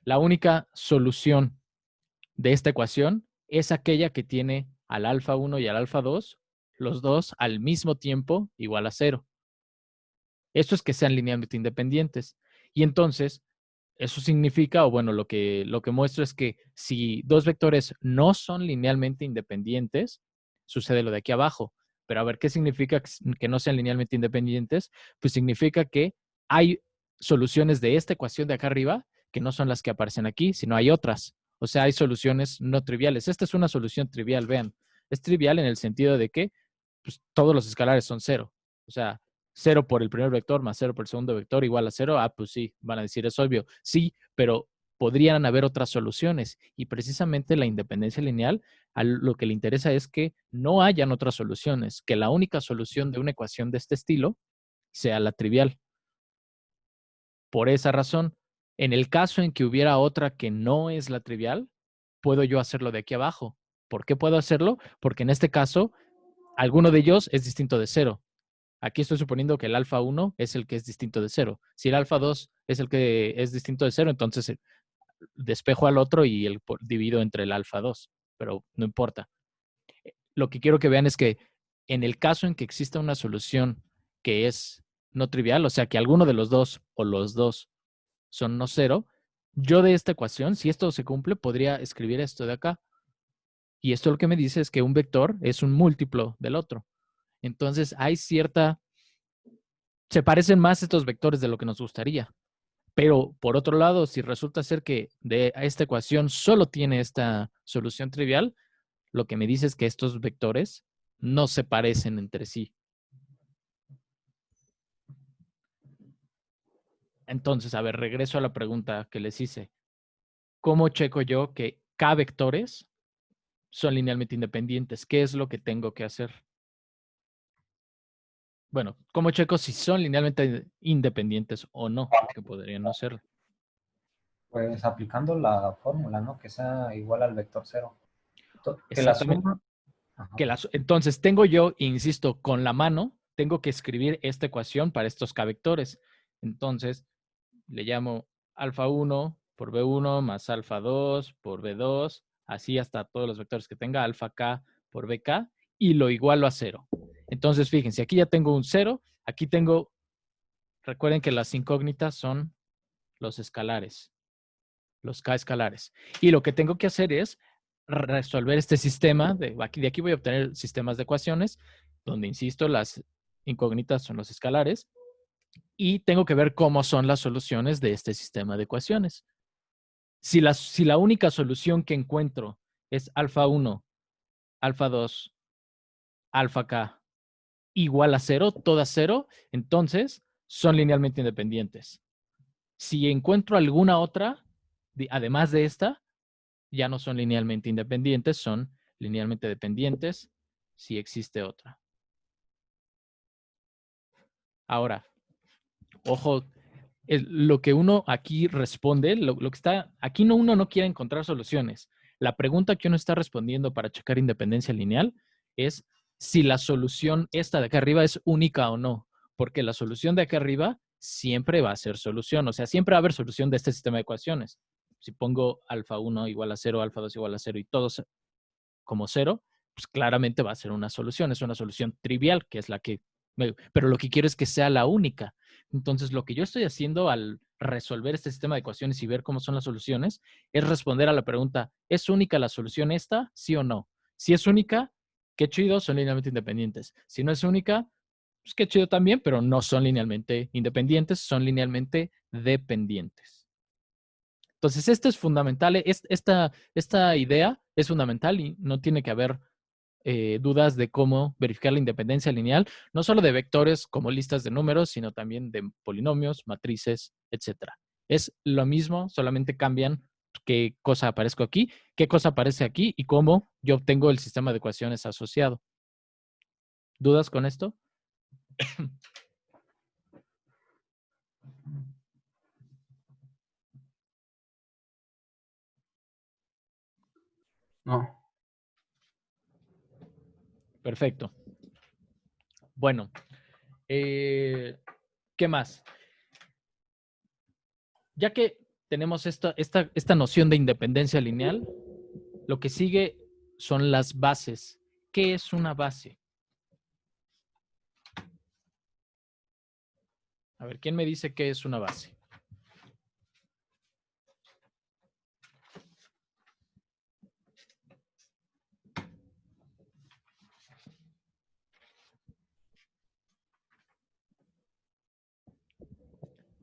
La única solución de esta ecuación es aquella que tiene al alfa 1 y al alfa 2, los dos al mismo tiempo igual a 0. Esto es que sean linealmente independientes. Y entonces, eso significa, o bueno, lo que muestro es que si dos vectores no son linealmente independientes, sucede lo de aquí abajo. Pero a ver, ¿qué significa que no sean linealmente independientes? Pues significa que hay soluciones de esta ecuación de acá arriba que no son las que aparecen aquí, sino hay otras. O sea, hay soluciones no triviales. Esta es una solución trivial, vean. Es trivial en el sentido de que pues, todos los escalares son cero. O sea, 0 por el primer vector más 0 por el segundo vector igual a 0, pues sí, van a decir es obvio. Sí, pero podrían haber otras soluciones. Y precisamente la independencia lineal, a lo que le interesa es que no hayan otras soluciones, que la única solución de una ecuación de este estilo sea la trivial. Por esa razón, en el caso en que hubiera otra que no es la trivial, puedo yo hacerlo de aquí abajo. ¿Por qué puedo hacerlo? Porque en este caso, alguno de ellos es distinto de 0. Aquí estoy suponiendo que el alfa 1 es el que es distinto de 0. Si el alfa 2 es el que es distinto de 0, entonces despejo al otro y divido entre el alfa 2. Pero no importa. Lo que quiero que vean es que en el caso en que exista una solución que es no trivial, o sea que alguno de los dos o los dos son no cero, yo de esta ecuación, si esto se cumple, podría escribir esto de acá. Y esto lo que me dice es que un vector es un múltiplo del otro. Entonces hay cierta se parecen más estos vectores de lo que nos gustaría. Pero por otro lado, si resulta ser que de esta ecuación solo tiene esta solución trivial, lo que me dice es que estos vectores no se parecen entre sí. Entonces, a ver, regreso a la pregunta que les hice. ¿Cómo checo yo que K vectores son linealmente independientes? ¿Qué es lo que tengo que hacer? Bueno, ¿cómo checo si son linealmente independientes o no? Porque podrían no serlo. Pues aplicando la fórmula, ¿no? Que sea igual al vector cero. Que la Exactamente. suma. Ajá. Entonces, tengo yo, insisto, con la mano, tengo que escribir esta ecuación para estos K vectores. Entonces, le llamo alfa 1 por B1 más alfa 2 por B2, así hasta todos los vectores que tenga, alfa K por BK, y lo igualo a 0. Entonces, fíjense, aquí ya tengo un 0, aquí tengo, recuerden que las incógnitas son los escalares, los K escalares. Y lo que tengo que hacer es resolver este sistema. De aquí voy a obtener sistemas de ecuaciones, donde, insisto, las incógnitas son los escalares. Y tengo que ver cómo son las soluciones de este sistema de ecuaciones. Si la única solución que encuentro es alfa 1, alfa 2, alfa K igual a 0, todas 0, entonces son linealmente independientes. Si encuentro alguna otra, además de esta, ya no son linealmente independientes, son linealmente dependientes si existe otra. Ahora, ojo, lo que uno aquí responde, lo que está, aquí uno no quiere encontrar soluciones. La pregunta que uno está respondiendo para checar independencia lineal es si la solución esta de acá arriba es única o no, porque la solución de acá arriba siempre va a ser solución, o sea, siempre va a haber solución de este sistema de ecuaciones. Si pongo alfa 1 igual a 0, alfa 2 igual a 0 y todos como 0, pues claramente va a ser una solución. Es una solución trivial, que es la que... Pero lo que quiero es que sea la única. Entonces, lo que yo estoy haciendo al resolver este sistema de ecuaciones y ver cómo son las soluciones es responder a la pregunta, ¿es única la solución esta? ¿Sí o no? Si es única, qué chido, son linealmente independientes. Si no es única, pues qué chido también, pero no son linealmente independientes, son linealmente dependientes. Entonces, esto es fundamental. Esta idea es fundamental y no tiene que haber dudas de cómo verificar la independencia lineal, no solo de vectores como listas de números, sino también de polinomios, matrices, etc. Es lo mismo, solamente cambian qué cosa aparezco aquí, qué cosa aparece aquí y cómo yo obtengo el sistema de ecuaciones asociado. ¿Dudas con esto? No. Perfecto. Bueno, ¿qué más? Ya que tenemos esta noción de independencia lineal. Lo que sigue son las bases. ¿Qué es una base? A ver, ¿quién me dice qué es una base?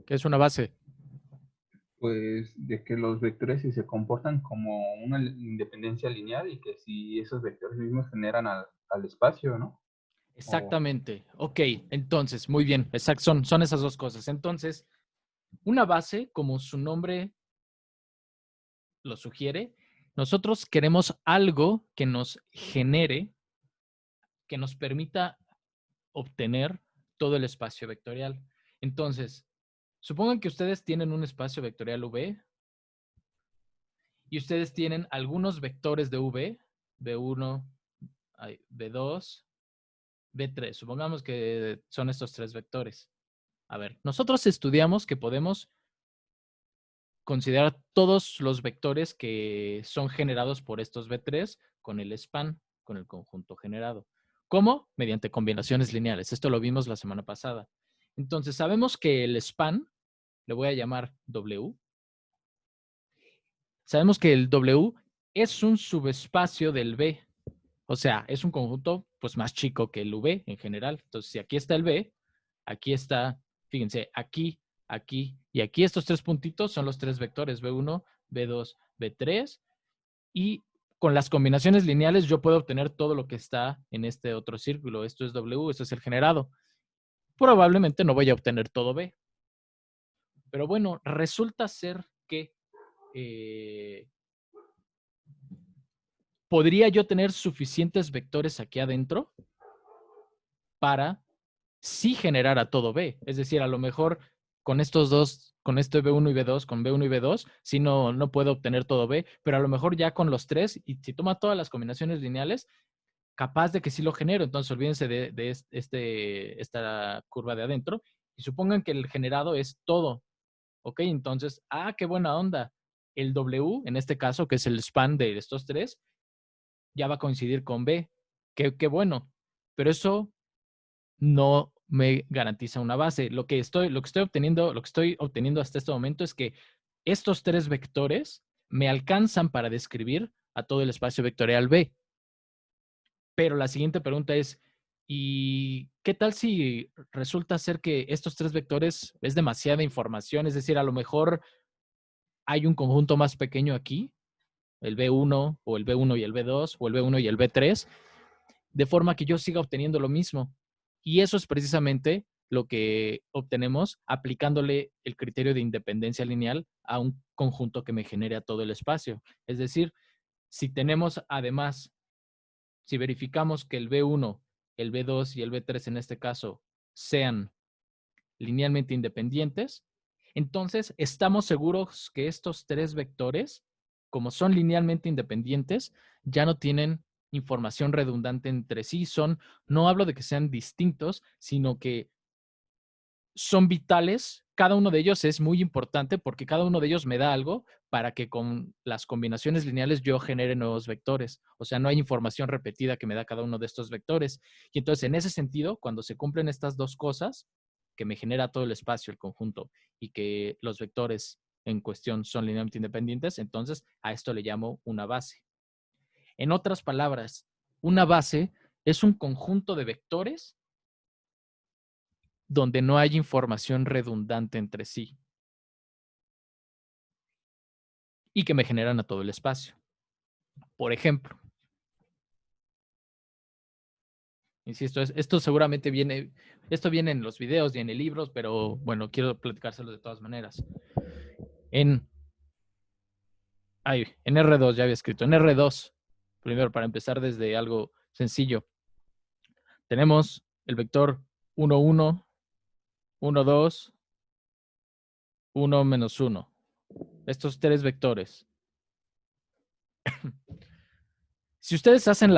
¿Qué es una base? Pues de que los vectores si se comportan como una independencia lineal y que si esos vectores mismos generan al espacio, ¿no? Exactamente. Ok, entonces, muy bien. Exacto, son esas dos cosas. Entonces, una base, como su nombre lo sugiere, nosotros queremos algo que nos genere, que nos permita obtener todo el espacio vectorial. Entonces, supongan que ustedes tienen un espacio vectorial V y ustedes tienen algunos vectores de V, V1, V2, V3. Supongamos que son estos tres vectores. A ver, nosotros estudiamos que podemos considerar todos los vectores que son generados por estos V3 con el span, con el conjunto generado. ¿Cómo? Mediante combinaciones lineales. Esto lo vimos la semana pasada. Entonces, sabemos que el span, le voy a llamar W. Sabemos que el W es un subespacio del V. O sea, es un conjunto pues más chico que el V en general. Entonces, si aquí está el V, aquí está, fíjense, aquí, aquí y aquí estos tres puntitos son los tres vectores, V1, V2, V3. Y con las combinaciones lineales yo puedo obtener todo lo que está en este otro círculo. Esto es W, esto es el generado. Probablemente no voy a obtener todo V. Pero bueno, resulta ser que podría yo tener suficientes vectores aquí adentro para sí generar a todo B. Es decir, a lo mejor con estos dos, con este B1 y B2, con B1 y B2, sí no puedo obtener todo B, pero a lo mejor ya con los tres, y si toma todas las combinaciones lineales, capaz de que sí lo genero. Entonces, olvídense de esta curva de adentro y supongan que el generado es todo. Ok, entonces, qué buena onda. El W, en este caso, que es el span de estos tres, ya va a coincidir con B. Qué bueno. Pero eso no me garantiza una base. Lo que estoy obteniendo hasta este momento es que estos tres vectores me alcanzan para describir a todo el espacio vectorial B. Pero la siguiente pregunta es, ¿y qué tal si resulta ser que estos tres vectores es demasiada información? Es decir, a lo mejor hay un conjunto más pequeño aquí, el B1 o el B1 y el B2 o el B1 y el B3, de forma que yo siga obteniendo lo mismo. Y eso es precisamente lo que obtenemos aplicándole el criterio de independencia lineal a un conjunto que me genere a todo el espacio. Es decir, si tenemos además, si verificamos que el B1, el B2 y el B3 en este caso sean linealmente independientes, entonces estamos seguros que estos tres vectores, como son linealmente independientes, ya no tienen información redundante entre sí. No hablo de que sean distintos, sino que son vitales. Cada uno de ellos es muy importante porque cada uno de ellos me da algo para que con las combinaciones lineales yo genere nuevos vectores. O sea, no hay información repetida que me da cada uno de estos vectores. Y entonces, en ese sentido, cuando se cumplen estas dos cosas, que me genera todo el espacio, el conjunto, y que los vectores en cuestión son linealmente independientes, entonces a esto le llamo una base. En otras palabras, una base es un conjunto de vectores donde no hay información redundante entre sí y que me generan a todo el espacio. Por ejemplo, insisto, esto seguramente viene en los videos y en el libro, pero bueno, quiero platicárselo de todas maneras. En R2 ya había escrito. En R2, primero para empezar desde algo sencillo, tenemos el vector 1, 1, 1, 2, 1, menos 1. Estos tres vectores. Si ustedes hacen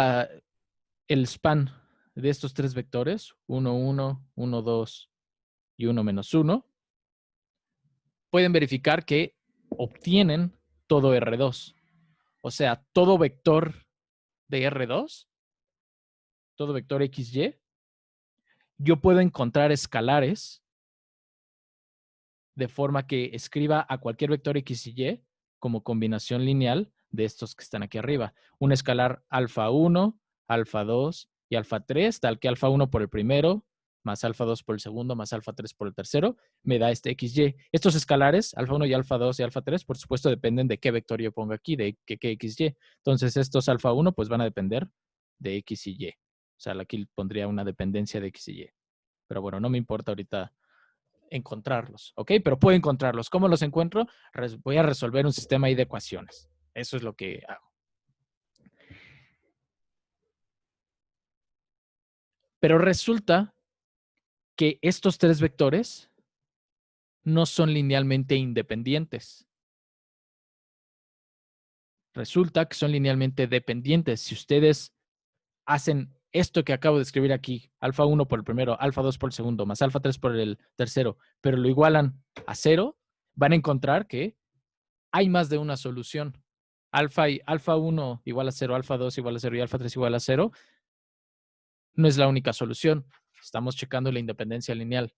el span de estos tres vectores, 1, 1, 1, 2 y 1 menos 1, pueden verificar que obtienen todo R2. O sea, todo vector de R2, todo vector XY, yo puedo encontrar escalares de forma que escriba a cualquier vector X y Y como combinación lineal de estos que están aquí arriba. Un escalar alfa 1, alfa 2 y alfa 3, tal que alfa 1 por el primero, más alfa 2 por el segundo, más alfa 3 por el tercero, me da este XY. Estos escalares, alfa 1 y alfa 2 y alfa 3, por supuesto, dependen de qué vector yo ponga aquí, de qué XY. Entonces, estos alfa 1 pues van a depender de X y Y. O sea, aquí pondría una dependencia de X y Y. Pero bueno, no me importa ahorita encontrarlos, ¿ok? Pero puedo encontrarlos. ¿Cómo los encuentro? Voy a resolver un sistema ahí de ecuaciones. Eso es lo que hago. Pero resulta que estos tres vectores no son linealmente independientes. Resulta que son linealmente dependientes. Si ustedes hacen esto que acabo de escribir aquí, alfa 1 por el primero, alfa 2 por el segundo, más alfa 3 por el tercero, pero lo igualan a 0, van a encontrar que hay más de una solución. Alfa 1 igual a 0, alfa 2 igual a 0 y alfa 3 igual a 0 no es la única solución. Estamos checando la independencia lineal.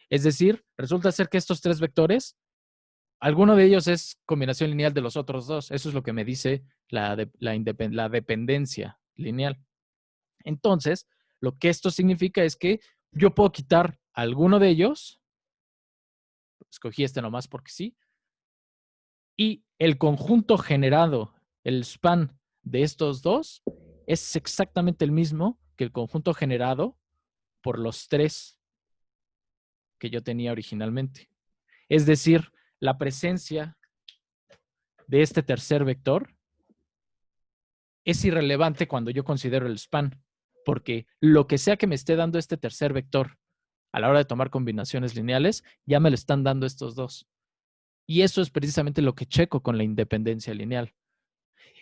Es decir, resulta ser que estos tres vectores, alguno de ellos es combinación lineal de los otros dos. Eso es lo que me dice la dependencia lineal. Entonces, lo que esto significa es que yo puedo quitar alguno de ellos, escogí este nomás porque sí, y el conjunto generado, el span de estos dos, es exactamente el mismo que el conjunto generado por los tres que yo tenía originalmente. Es decir, la presencia de este tercer vector es irrelevante cuando yo considero el span, porque lo que sea que me esté dando este tercer vector a la hora de tomar combinaciones lineales, ya me lo están dando estos dos. Y eso es precisamente lo que checo con la independencia lineal.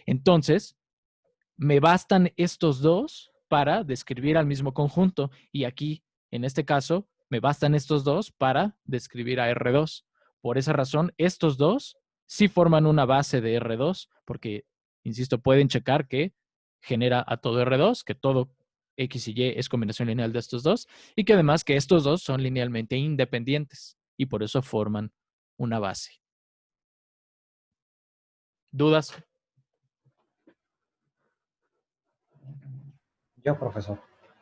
Entonces, me bastan estos dos para describir al mismo conjunto. Y aquí, en este caso, me bastan estos dos para describir a R2. Por esa razón, estos dos sí forman una base de R2, porque, insisto, pueden checar que genera a todo R2, que todo X y Y es combinación lineal de estos dos, y que además que estos dos son linealmente independientes, y por eso forman una base. ¿Dudas? Yo, profesor.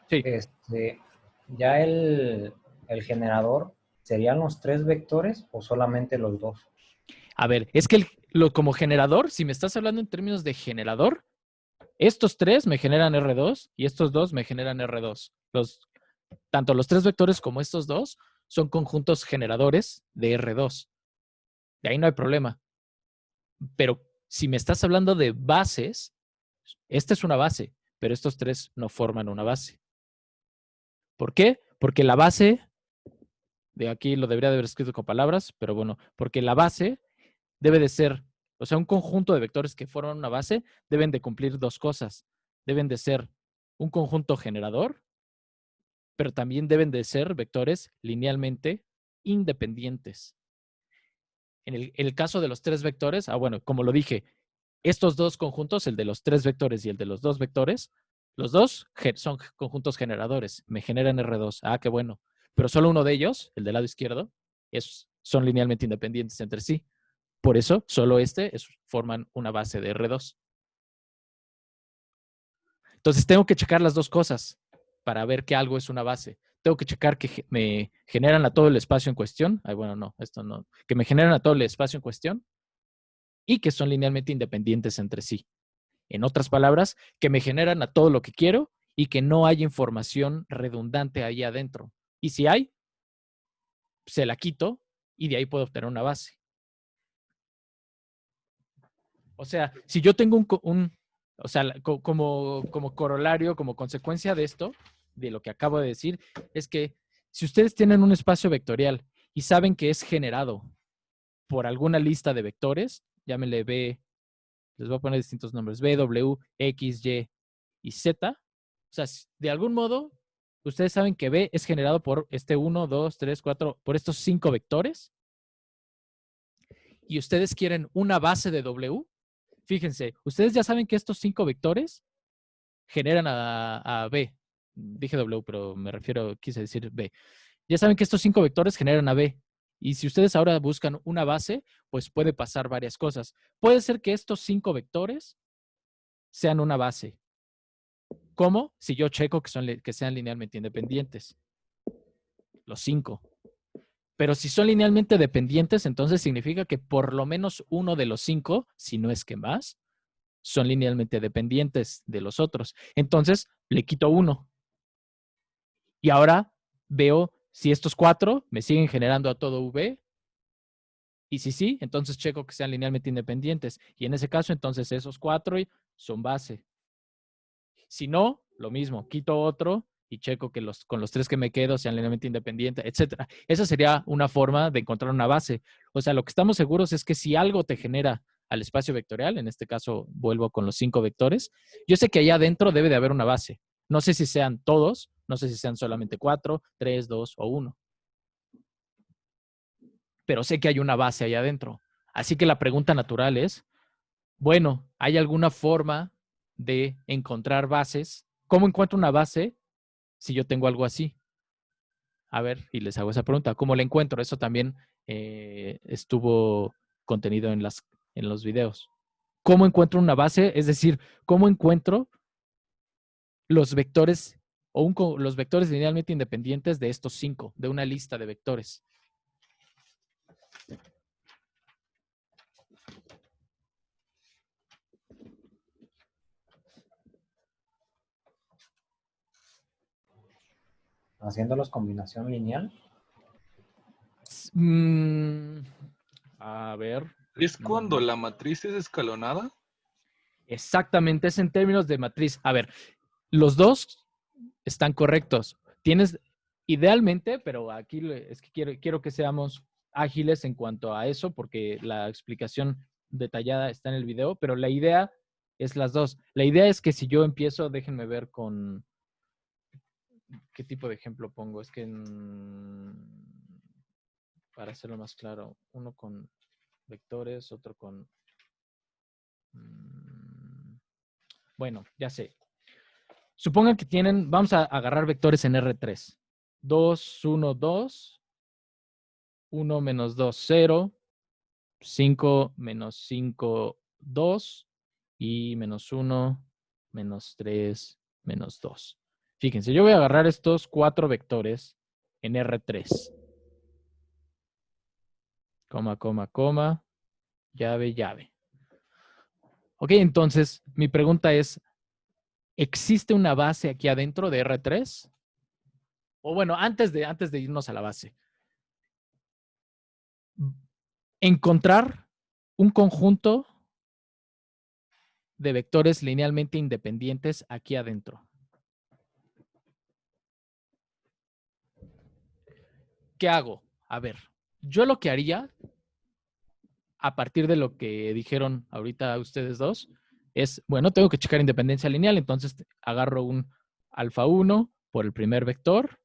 Sí. Ya el generador, ¿serían los tres vectores o solamente los dos? A ver, es que como generador, si me estás hablando en términos de generador, estos tres me generan R2 y estos dos me generan R2. Tanto los tres vectores como estos dos son conjuntos generadores de R2. De ahí no hay problema. Pero si me estás hablando de bases, esta es una base, pero estos tres no forman una base. ¿Por qué? Porque la base, de aquí lo debería de haber escrito con palabras, pero bueno, porque la base debe de ser, o sea, un conjunto de vectores que forman una base deben de cumplir dos cosas. Deben de ser un conjunto generador, pero también deben de ser vectores linealmente independientes. En el caso de los tres vectores, bueno, como lo dije, estos dos conjuntos, el de los tres vectores y el de los dos vectores, los dos son conjuntos generadores, me generan R2. Ah, qué bueno. Pero solo uno de ellos, el del lado izquierdo, son linealmente independientes entre sí. Por eso, solo forman una base de R2. Entonces, tengo que checar las dos cosas para ver que algo es una base. Tengo que checar que me generan a todo el espacio en cuestión. Ay, bueno, no, esto no. Que me generan a todo el espacio en cuestión y que son linealmente independientes entre sí. En otras palabras, que me generan a todo lo que quiero y que no hay información redundante ahí adentro. Y si hay, se la quito y de ahí puedo obtener una base. O sea, si yo tengo o sea, como corolario, como consecuencia de esto, de lo que acabo de decir, es que si ustedes tienen un espacio vectorial y saben que es generado por alguna lista de vectores, llámenle B, les voy a poner distintos nombres, B, W, X, Y y Z, o sea, de algún modo, ustedes saben que B es generado por 1, 2, 3, 4, por estos 5 vectores. y ustedes quieren una base de W, fíjense, ustedes ya saben que estos 5 vectores generan a B. Dije W, pero quise decir B. Ya saben que estos 5 vectores generan a B. Y si ustedes ahora buscan una base, pues puede pasar varias cosas. Puede ser que estos 5 vectores sean una base. ¿Cómo? Si yo checo que sean linealmente independientes. Los 5. Pero si son linealmente dependientes, entonces significa que por lo menos uno de los 5, si no es que más, son linealmente dependientes de los otros. Entonces, le quito 1. Y ahora veo si estos 4 me siguen generando a todo V. Y si sí, entonces checo que sean linealmente independientes. Y en ese caso, entonces esos 4 son base. Si no, lo mismo, quito otro y checo que con los 3 que me quedo sean linealmente independientes, etc. Esa sería una forma de encontrar una base. O sea, lo que estamos seguros es que si algo te genera al espacio vectorial, en este caso vuelvo con los 5 vectores, yo sé que allá adentro debe de haber una base. No sé si sean todos, no sé si sean solamente 4, 3, 2 o 1. Pero sé que hay una base allá adentro. Así que la pregunta natural es, bueno, ¿hay alguna forma de encontrar bases? ¿Cómo encuentro una base si yo tengo algo así? A ver, y les hago esa pregunta. ¿Cómo la encuentro? Eso también estuvo contenido en los videos. ¿Cómo encuentro una base? Es decir, ¿cómo encuentro los vectores los vectores linealmente independientes de estos 5, de una lista de vectores? Haciéndolos combinación lineal. A ver. ¿Es cuando la matriz es escalonada? Exactamente, es en términos de matriz. A ver, los dos están correctos. Tienes, idealmente, pero aquí es que quiero que seamos ágiles en cuanto a eso, porque la explicación detallada está en el video, pero la idea es las dos. La idea es que si yo empiezo, déjenme ver con qué tipo de ejemplo pongo. Es que para hacerlo más claro, uno con vectores, otro con... Bueno, ya sé. Supongan que tienen, vamos a agarrar vectores en R3. 2, 1, 2, 1 menos 2, 0, 5 menos 5, 2 y menos 1, menos 3, menos 2. Fíjense, yo voy a agarrar estos 4 vectores en R3. Coma, coma, coma, llave, llave. Ok, entonces mi pregunta es, ¿existe una base aquí adentro de R3? O bueno, antes de irnos a la base. Encontrar un conjunto de vectores linealmente independientes aquí adentro. ¿Qué hago? A ver, yo lo que haría, a partir de lo que dijeron ahorita ustedes dos, es, bueno, tengo que checar independencia lineal, entonces agarro un alfa 1 por el primer vector,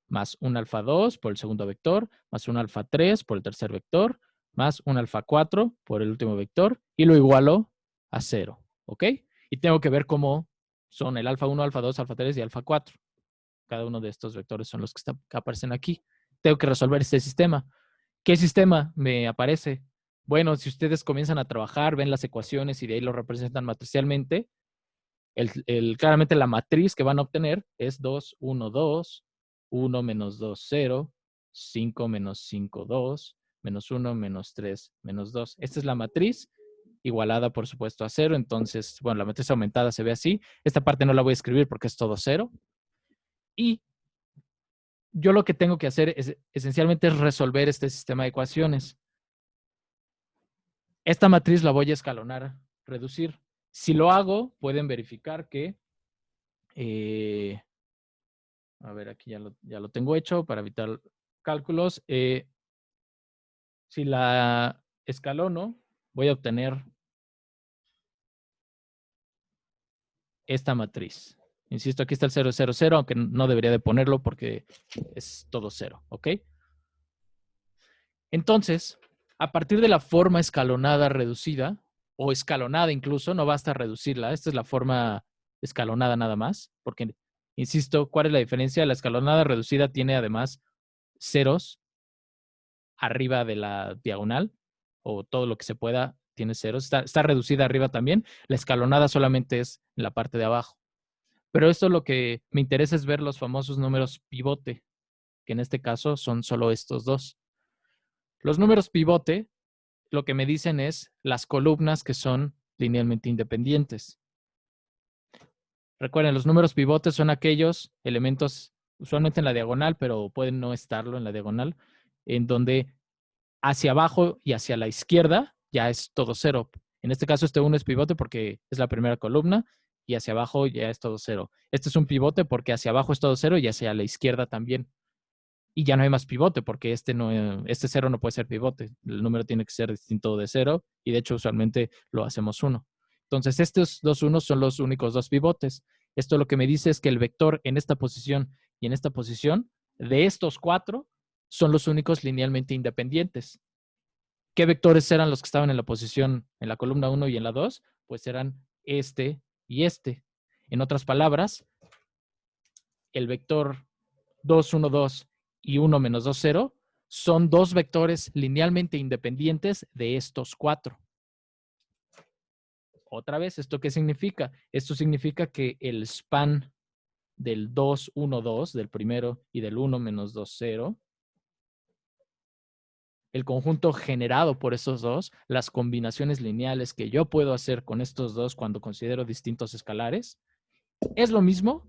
más un alfa 2 por el segundo vector, más un alfa 3 por el tercer vector, más un alfa 4 por el último vector, y lo igualo a 0, ¿ok? Y tengo que ver cómo son el alfa 1, alfa 2, alfa 3 y alfa 4. Cada uno de estos vectores son los que aparecen aquí. Tengo que resolver este sistema. ¿Qué sistema me aparece? Bueno, si ustedes comienzan a trabajar, ven las ecuaciones y de ahí lo representan matricialmente, claramente la matriz que van a obtener es 2, 1, 2, 1 menos 2, 0, 5 menos 5, 2, menos 1, menos 3, menos 2. Esta es la matriz igualada, por supuesto, a 0. Entonces, bueno, la matriz aumentada se ve así. Esta parte no la voy a escribir porque es todo 0. Y yo lo que tengo que hacer esencialmente es resolver este sistema de ecuaciones. Esta matriz la voy a escalonar, reducir. Si lo hago, pueden verificar que... a ver, aquí ya lo tengo hecho para evitar cálculos. Si la escalono, voy a obtener esta matriz. Insisto, aquí está el 0, 0, 0, aunque no debería de ponerlo porque es todo 0, ¿ok? Entonces, A partir de la forma escalonada reducida, o escalonada incluso, no basta reducirla. Esta es la forma escalonada nada más, porque, insisto, ¿cuál es la diferencia? La escalonada reducida tiene además ceros arriba de la diagonal, o todo lo que se pueda tiene ceros. Está reducida arriba también. La escalonada solamente es en la parte de abajo. Pero esto lo que me interesa es ver los famosos números pivote, que en este caso son solo estos dos. Los números pivote lo que me dicen es las columnas que son linealmente independientes. Recuerden, los números pivotes son aquellos elementos usualmente en la diagonal, pero pueden no estarlo en la diagonal, en donde hacia abajo y hacia la izquierda ya es todo cero. En este caso, este 1 es pivote porque es la primera columna y hacia abajo ya es todo cero. Este es un pivote porque hacia abajo es todo cero y hacia la izquierda también. Y ya no hay más pivote porque este cero no puede ser pivote. El número tiene que ser distinto de cero y de hecho usualmente lo hacemos 1. Entonces estos dos unos son los únicos dos pivotes. Esto lo que me dice es que el vector en esta posición y en esta posición de estos 4 son los únicos linealmente independientes. ¿Qué vectores eran los que estaban en la posición en la columna 1 y en la 2? Pues eran este y este. En otras palabras, el vector 2, 1, 2 y 1 menos 2, 0 son dos vectores linealmente independientes de estos 4. Otra vez, ¿esto qué significa? Esto significa que el span del 2, 1, 2, del primero, y del 1 menos 2, 0, el conjunto generado por esos dos, las combinaciones lineales que yo puedo hacer con estos dos cuando considero distintos escalares, es lo mismo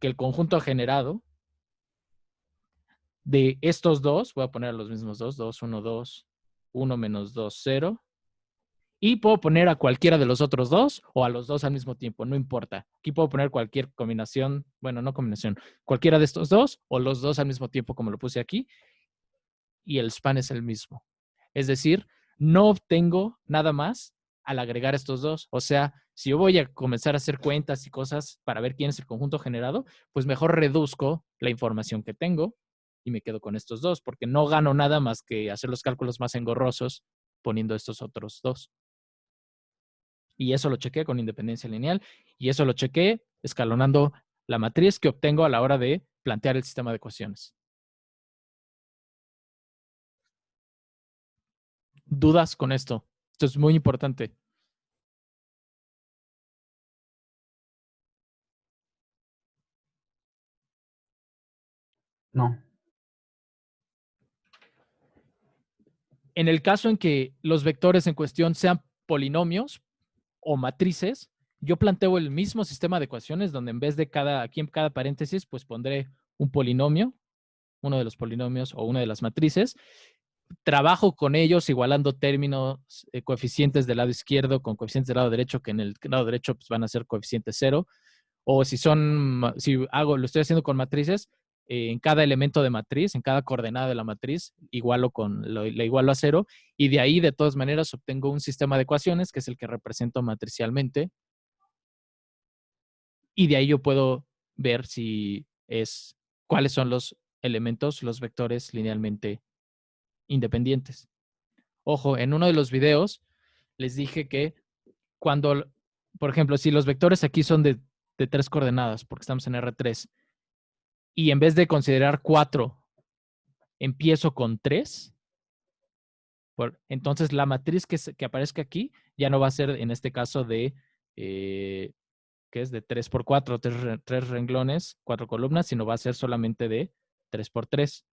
que el conjunto generado de estos dos. Voy a poner los mismos dos, 2, 1, 2, 1 menos 2, 0. Y puedo poner a cualquiera de los otros dos o a los dos al mismo tiempo, no importa. Aquí puedo poner cualquier combinación, bueno, no combinación, cualquiera de estos dos o los dos al mismo tiempo como lo puse aquí y el span es el mismo. Es decir, no obtengo nada más al agregar estos dos. O sea, si yo voy a comenzar a hacer cuentas y cosas para ver quién es el conjunto generado, pues mejor reduzco la información que tengo y me quedo con estos dos, porque no gano nada más que hacer los cálculos más engorrosos poniendo estos otros dos. Y eso lo chequé con independencia lineal y eso lo chequé escalonando la matriz que obtengo a la hora de plantear el sistema de ecuaciones. ¿Dudas con esto? Esto es muy importante. No. En el caso en que los vectores en cuestión sean polinomios o matrices, yo planteo el mismo sistema de ecuaciones donde en vez de aquí en cada paréntesis, pues pondré un polinomio, uno de los polinomios o una de las matrices. Trabajo con ellos igualando términos, coeficientes del lado izquierdo con coeficientes del lado derecho, que en el lado derecho pues, van a ser coeficientes 0. O si lo estoy haciendo con matrices, en cada elemento de matriz, en cada coordenada de la matriz, lo igualo a 0, y de ahí, de todas maneras, obtengo un sistema de ecuaciones, que es el que represento matricialmente, y de ahí yo puedo ver cuáles son los elementos, los vectores linealmente independientes. Ojo, en uno de los videos les dije que cuando, por ejemplo, si los vectores aquí son de 3 coordenadas, porque estamos en R3, y en vez de considerar 4, empiezo con 3, entonces la matriz que aparezca aquí ya no va a ser, en este caso, que es de 3 por 4, 3 renglones, 4 columnas, sino va a ser solamente de 3 por 3.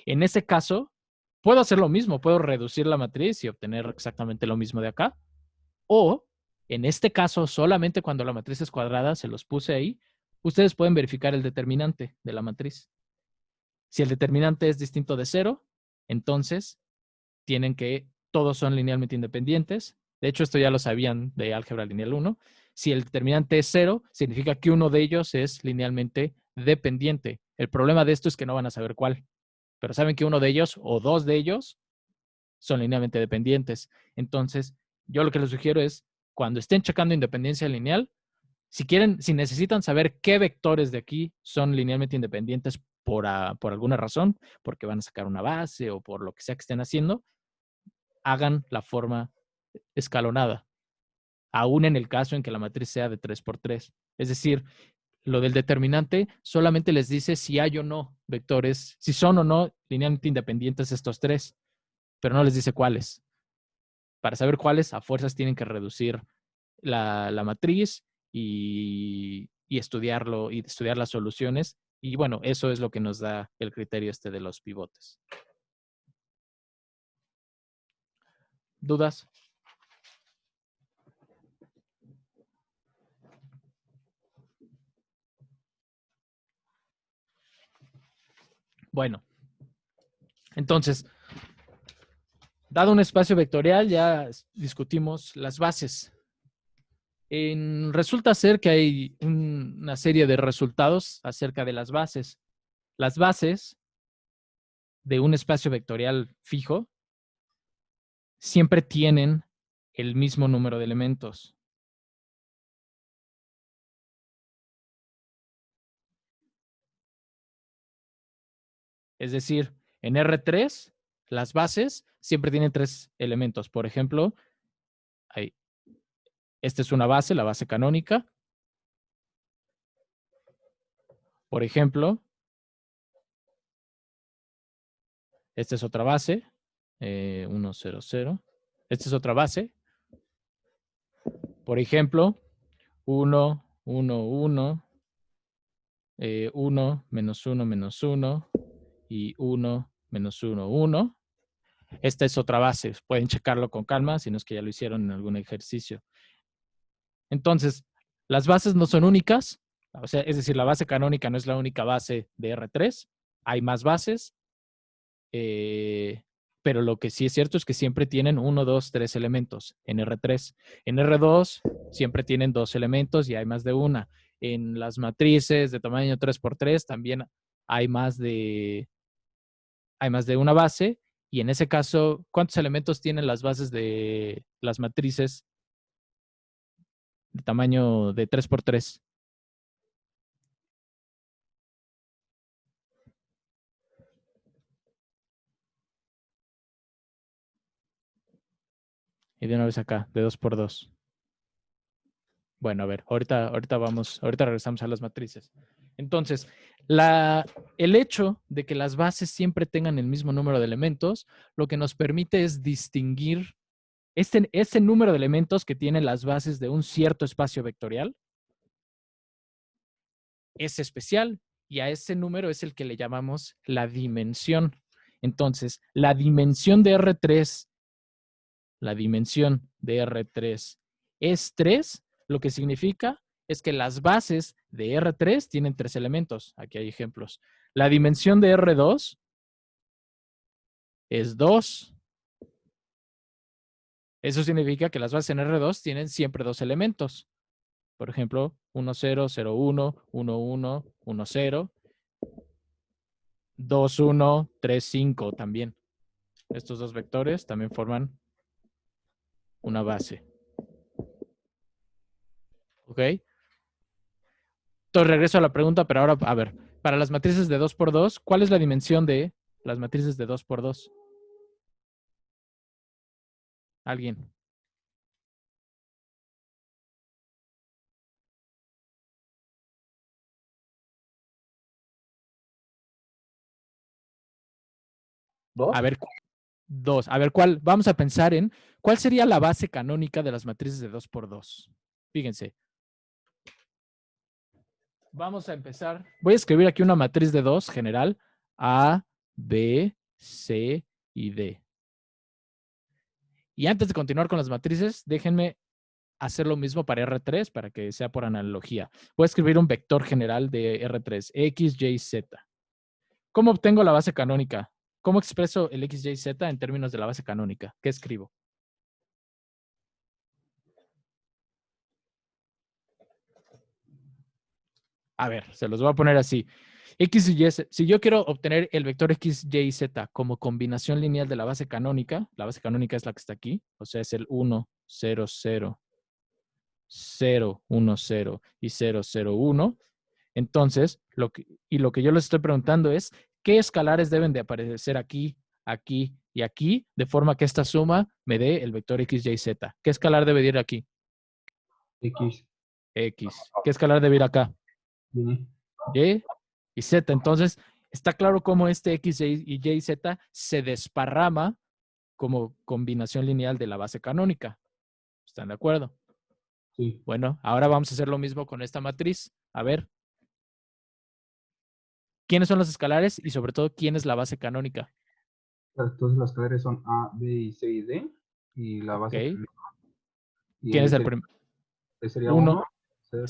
En ese caso, puedo hacer lo mismo, puedo reducir la matriz y obtener exactamente lo mismo de acá. O, en este caso, solamente cuando la matriz es cuadrada, se los puse ahí, ustedes pueden verificar el determinante de la matriz. Si el determinante es distinto de 0, entonces todos son linealmente independientes. De hecho, esto ya lo sabían de álgebra lineal 1. Si el determinante es 0, significa que uno de ellos es linealmente dependiente. El problema de esto es que no van a saber cuál. Pero saben que uno de ellos o dos de ellos son linealmente dependientes. Entonces, yo lo que les sugiero es, cuando estén checando independencia lineal, si necesitan saber qué vectores de aquí son linealmente independientes por alguna razón, porque van a sacar una base o por lo que sea que estén haciendo, hagan la forma escalonada, aún en el caso en que la matriz sea de 3×3. Es decir, lo del determinante solamente les dice si hay o no vectores, si son o no linealmente independientes estos tres, pero no les dice cuáles. Para saber cuáles, a fuerzas tienen que reducir la matriz y estudiarlo y estudiar las soluciones. Y bueno, eso es lo que nos da el criterio de los pivotes. ¿Dudas? Bueno, entonces, dado un espacio vectorial, ya discutimos las bases. Resulta ser que hay una serie de resultados acerca de las bases. Las bases de un espacio vectorial fijo siempre tienen el mismo número de elementos. Es decir, en R3, las bases siempre tienen 3 elementos. Por ejemplo, esta es una base, la base canónica. Por ejemplo, esta es otra base, 1, 0, 0. Esta es otra base. Por ejemplo, 1, 1, 1, 1, menos 1, menos 1, y 1, menos 1, 1. Esta es otra base. Pueden checarlo con calma, si no es que ya lo hicieron en algún ejercicio. Entonces, las bases no son únicas. O sea, es decir, la base canónica no es la única base de R3. Hay más bases. Pero lo que sí es cierto es que siempre tienen 1, 2, 3 elementos en R3. En R2 siempre tienen 2 elementos y hay más de una. En las matrices de tamaño 3×3 también hay más de una base. Y en ese caso, ¿cuántos elementos tienen las bases de las matrices de tamaño de 3×3? Y de una vez acá, de 2×2. Bueno, a ver, ahorita regresamos a las matrices. Entonces, el hecho de que las bases siempre tengan el mismo número de elementos, lo que nos permite es distinguir ese número de elementos que tienen las bases de un cierto espacio vectorial. Es especial y a ese número es el que le llamamos la dimensión. Entonces, la dimensión de R3 es 3, lo que significa es que las bases de R3 tienen 3 elementos. Aquí hay ejemplos. La dimensión de R2 es 2. Eso significa que las bases en R2 tienen siempre 2 elementos. Por ejemplo, 1, 0, 0, 1, 1, 1, 1, 0, 2, 1, 3, 5 también. Estos dos vectores también forman una base. ¿Ok? Entonces regreso a la pregunta, pero ahora, a ver, para las matrices de 2×2, ¿cuál es la dimensión de las matrices de 2×2? ¿Alguien? ¿Dos? A ver, 2. A ver, vamos a pensar en cuál sería la base canónica de las matrices de 2×2. Fíjense. Vamos a empezar. Voy a escribir aquí una matriz de 2 general. A, B, C y D. Y antes de continuar con las matrices, déjenme hacer lo mismo para R3 para que sea por analogía. Voy a escribir un vector general de R3, X, Y, Z. ¿Cómo obtengo la base canónica? ¿Cómo expreso el X, Y, Z en términos de la base canónica? ¿Qué escribo? A ver, se los voy a poner así. X y Y, si yo quiero obtener el vector X, Y y Z como combinación lineal de la base canónica es la que está aquí, o sea, es el 1, 0, 0, 0, 1, 0 y 0, 0, 1. Entonces, lo que yo les estoy preguntando es, ¿qué escalares deben de aparecer aquí, aquí y aquí, de forma que esta suma me dé el vector x, y, z. ¿Qué escalar debe ir aquí? X. X. ¿Qué escalar debe ir acá? Y. Y y z. Entonces, está claro cómo este x y z se desparrama como combinación lineal de la base canónica. ¿Están de acuerdo? Sí. Bueno, ahora vamos a hacer lo mismo con esta matriz. A ver. ¿Quiénes son los escalares? Y sobre todo, ¿quién es la base canónica? Entonces los escalares son A, B y C y D. Y la base Ok. canónica. Y ¿Quién es el el primero? sería 1. 1, 0.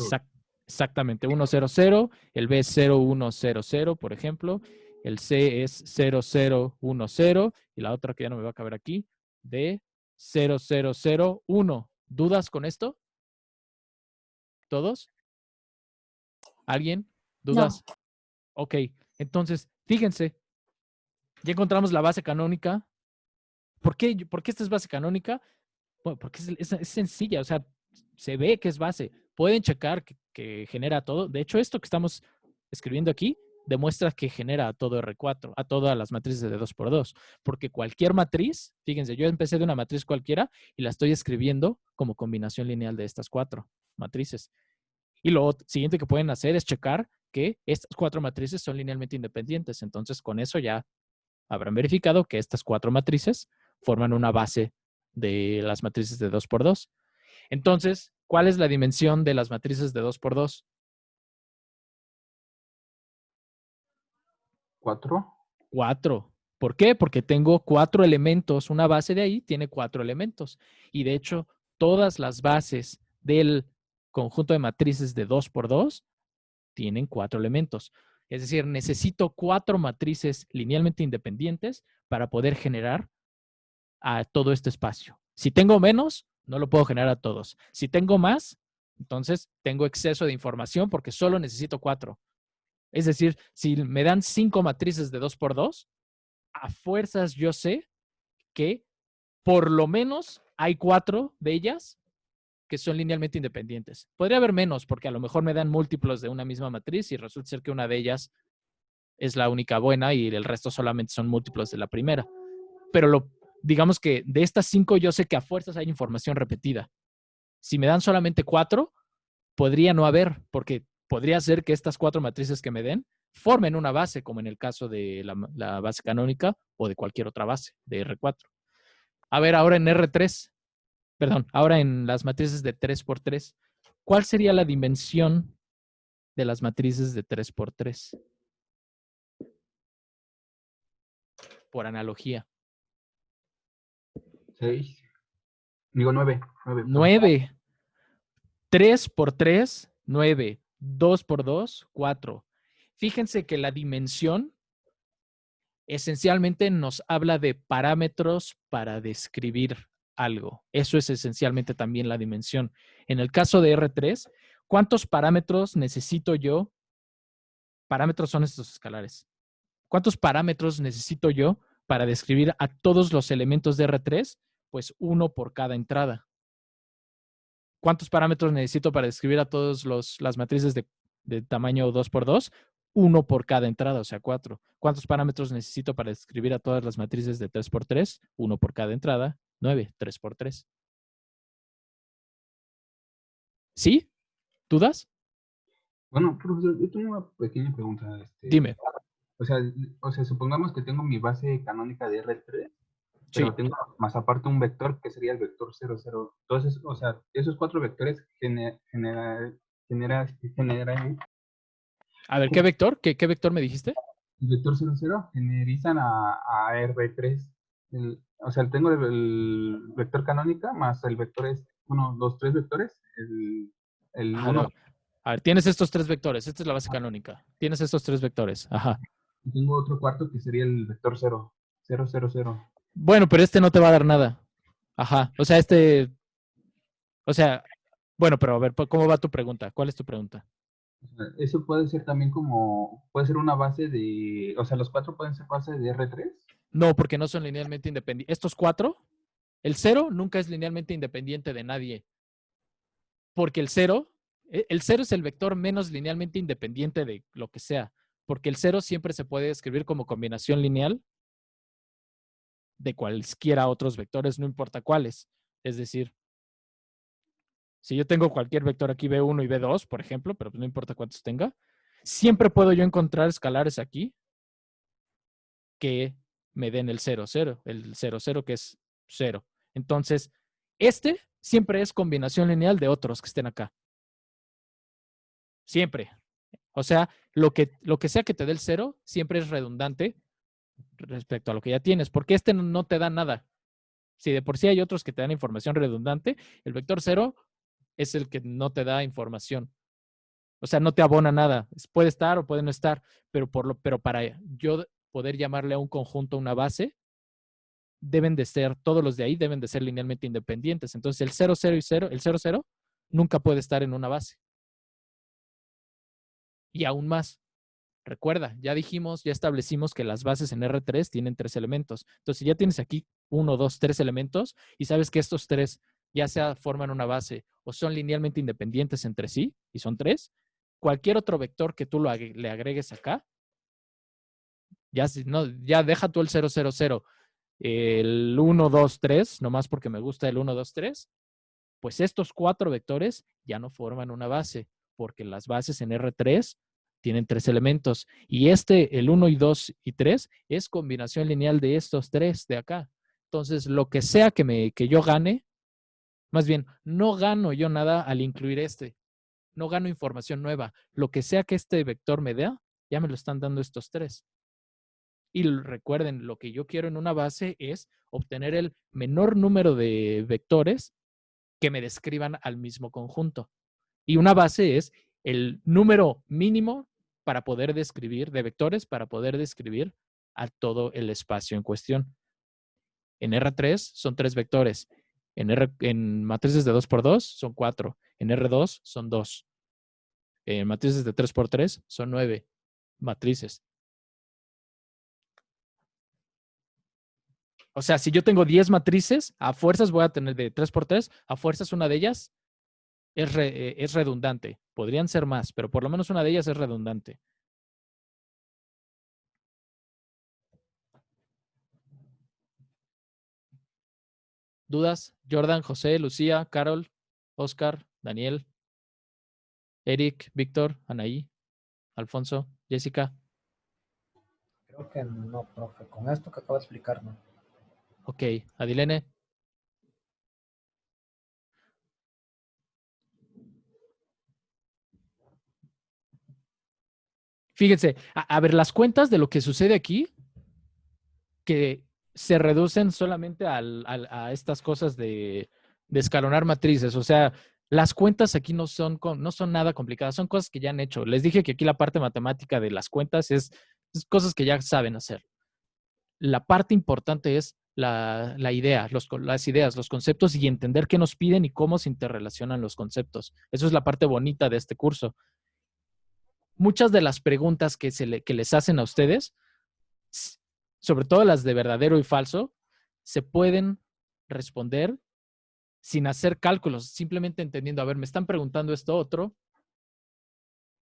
Exactamente. 1, 0, 0. El B es 0, 1, 0, 0, por ejemplo. El C es 0, 0, 1, 0. Y la otra que ya no me va a caber aquí, D, 0, 0, 0, 1. ¿Dudas con esto? ¿Todos? ¿Alguien? ¿Dudas? No. Ok. Entonces, fíjense. Ya encontramos la base canónica. ¿Por qué esta es base canónica? Bueno, porque es sencilla, o sea, se ve que es base. Pueden checar que genera todo. De hecho, esto que estamos escribiendo aquí demuestra que genera a todo R4, a todas las matrices de 2x2. Porque cualquier matriz, fíjense, yo empecé de una matriz cualquiera y la estoy escribiendo como combinación lineal de estas 4 matrices. Y lo siguiente que pueden hacer es checar que estas 4 matrices son linealmente independientes. Entonces, con eso ya habrán verificado que estas 4 matrices forman una base de las matrices de 2x2. Entonces, ¿cuál es la dimensión de las matrices de 2x2? 4. 4. ¿Por qué? Porque tengo 4 elementos. Una base de ahí tiene 4 elementos. Y de hecho, todas las bases del conjunto de matrices de 2x2 tienen 4 elementos. Es decir, necesito 4 matrices linealmente independientes para poder generar a todo este espacio. Si tengo menos, no lo puedo generar a todos. Si tengo más, entonces tengo exceso de información porque solo necesito 4. Es decir, si me dan 5 matrices de 2x2, a fuerzas yo sé que por lo menos hay 4 de ellas que son linealmente independientes. Podría haber menos porque a lo mejor me dan múltiplos de una misma matriz y resulta ser que una de ellas es la única buena y el resto solamente son múltiplos de la primera. Pero digamos que de estas 5 yo sé que a fuerzas hay información repetida. Si me dan solamente 4, podría no haber, porque podría ser que estas 4 matrices que me den formen una base, como en el caso de la base canónica o de cualquier otra base de R4. A ver, ahora en R3, perdón, ahora en las matrices de 3x3, ¿cuál sería la dimensión de las matrices de 3x3? Por analogía. 6. Digo 9. 9. 3 por 3, 9. 2 por 2, 4. Fíjense que la dimensión esencialmente nos habla de parámetros para describir algo. Eso es esencialmente también la dimensión. En el caso de R3, ¿cuántos parámetros necesito yo? Parámetros son estos escalares. ¿Cuántos parámetros necesito yo para describir a todos los elementos de R3? Pues 1 por cada entrada. ¿Cuántos parámetros necesito para describir a todas las matrices de tamaño 2x2? 1 por cada entrada, o sea, 4. ¿Cuántos parámetros necesito para describir a todas las matrices de 3x3? 1 por cada entrada. 9, 3x3. ¿Sí? ¿Dudas? Bueno, profesor, yo tengo una pequeña pregunta. Dime. O sea, supongamos que tengo mi base canónica de R3, Sí. pero tengo más aparte un vector que sería el vector 0, 0. Entonces, o sea, esos 4 vectores generan A ver, ¿qué vector? ¿Qué vector me dijiste? el vector 0, 0 generalizan a R3. O sea, tengo el vector canónica más el vector es, bueno, los 3 vectores, el Ajá, 1. a ver, tienes estos 3 vectores. Esta es la base canónica. Tienes estos 3 vectores. Ajá. Y tengo otro cuarto que sería el vector 0, 0, 0, 0. Bueno, pero este no te va a dar nada. Ajá. O sea, bueno, pero a ver, ¿cómo va tu pregunta? ¿Cuál es tu pregunta? Eso puede ser también como, puede ser una base de, o sea, los 4 pueden ser base de R3. No, porque no son linealmente independientes. Estos 4, el 0 nunca es linealmente independiente de nadie. Porque el 0 es el vector menos linealmente independiente de lo que sea. Porque el 0 siempre se puede escribir como combinación lineal de cualesquiera otros vectores, no importa cuáles. Es decir, si yo tengo cualquier vector aquí, B1 y B2, por ejemplo, pero no importa cuántos tenga, siempre puedo yo encontrar escalares aquí que me den el 0, 0, el 0, 0 que es 0. Entonces, este siempre es combinación lineal de otros que estén acá. Siempre. O sea, lo que sea que te dé el 0 siempre es redundante respecto a lo que ya tienes, porque este no te da nada. Si de por sí hay otros que te dan información redundante, el vector 0 es el que no te da información. O sea, no te abona nada. Puede estar o puede no estar, pero para yo poder llamarle a un conjunto una base, deben de ser, todos los de ahí deben de ser linealmente independientes. Entonces, el 0, 0 y 0, el 0, 0, nunca puede estar en una base. Y aún más, recuerda, ya dijimos, ya establecimos que las bases en R3 tienen 3 elementos. Entonces, si ya tienes aquí 1, 2, 3 elementos y sabes que estos 3 ya sea forman una base o son linealmente independientes entre sí, y son 3, cualquier otro vector que tú le agregues acá, ya deja tú el 0, 0, 0, el 1, 2, 3, nomás porque me gusta el 1, 2, 3, pues estos 4 vectores ya no forman una base, porque las bases en R3 tienen 3 elementos. Y el 1 y 2 y 3 es combinación lineal de estos 3 de acá. Entonces, lo que sea que yo gane, más bien, no gano yo nada al incluir no gano información nueva. Lo que sea que este vector me dé, ya me lo están dando estos 3. Y recuerden, lo que yo quiero en una base es obtener el menor número de vectores que me describan al mismo conjunto. Y una base es el número mínimo para poder describir, de vectores, para poder describir a todo el espacio en cuestión. En R3 son 3 vectores. En matrices de 2x2 son 4. En R2 son 2. En matrices de 3x3 son 9 matrices. O sea, si yo tengo 10 matrices, a fuerzas voy a tener de 3x3, a fuerzas una de ellas es redundante. Podrían ser más, pero por lo menos una de ellas es redundante. ¿Dudas? Jordan, José, Lucía, Carol, Oscar, Daniel, Eric, Víctor, Anaí, Alfonso, Jessica. Creo que no, profe. Con esto que acabo de explicar, no. Ok, Adilene. Fíjense, a ver, las cuentas de lo que sucede aquí, que se reducen solamente a estas cosas de escalonar matrices. O sea, las cuentas aquí no son nada complicadas, son cosas que ya han hecho. Les dije que aquí la parte matemática de las cuentas es cosas que ya saben hacer. La parte importante es la idea, las ideas, los conceptos y entender qué nos piden y cómo se interrelacionan los conceptos. Eso es la parte bonita de este curso. Muchas de las preguntas que les hacen a ustedes, sobre todo las de verdadero y falso, se pueden responder sin hacer cálculos, simplemente entendiendo, a ver, me están preguntando esto otro,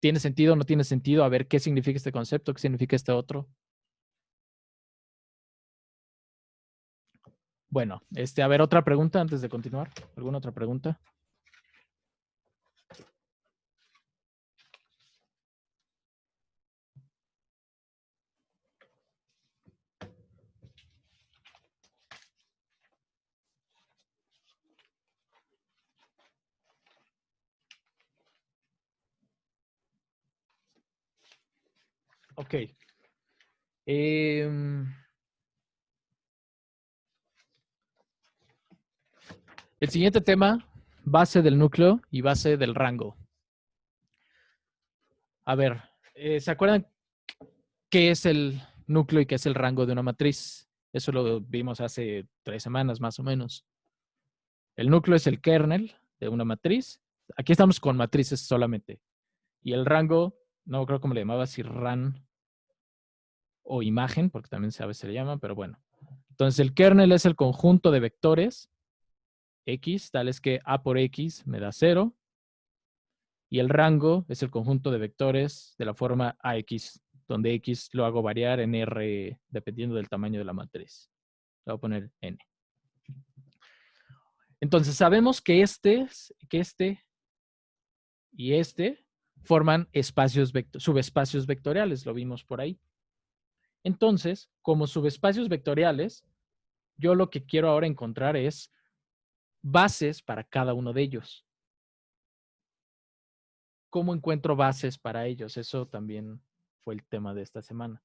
¿tiene sentido o no tiene sentido? A ver, ¿qué significa este concepto? ¿Qué significa este otro? Bueno, a ver, otra pregunta antes de continuar. ¿Alguna otra pregunta? Ok. El siguiente tema, base del núcleo y base del rango. A ver, ¿se acuerdan qué es el núcleo y qué es el rango de una matriz? Eso lo vimos hace 3 semanas más o menos. El núcleo es el kernel de una matriz. Aquí estamos con matrices solamente. Y el rango, no creo cómo le llamaba, si RAN o imagen, porque también a veces se le llama, pero bueno. Entonces el kernel es el conjunto de vectores X, tales que A por X me da 0. Y el rango es el conjunto de vectores de la forma AX, donde X lo hago variar en R dependiendo del tamaño de la matriz. Le voy a poner n. Entonces sabemos que este y este forman espacios subespacios vectoriales, lo vimos por ahí. Entonces, como subespacios vectoriales, yo lo que quiero ahora encontrar es bases para cada uno de ellos. ¿Cómo encuentro bases para ellos? Eso también fue el tema de esta semana.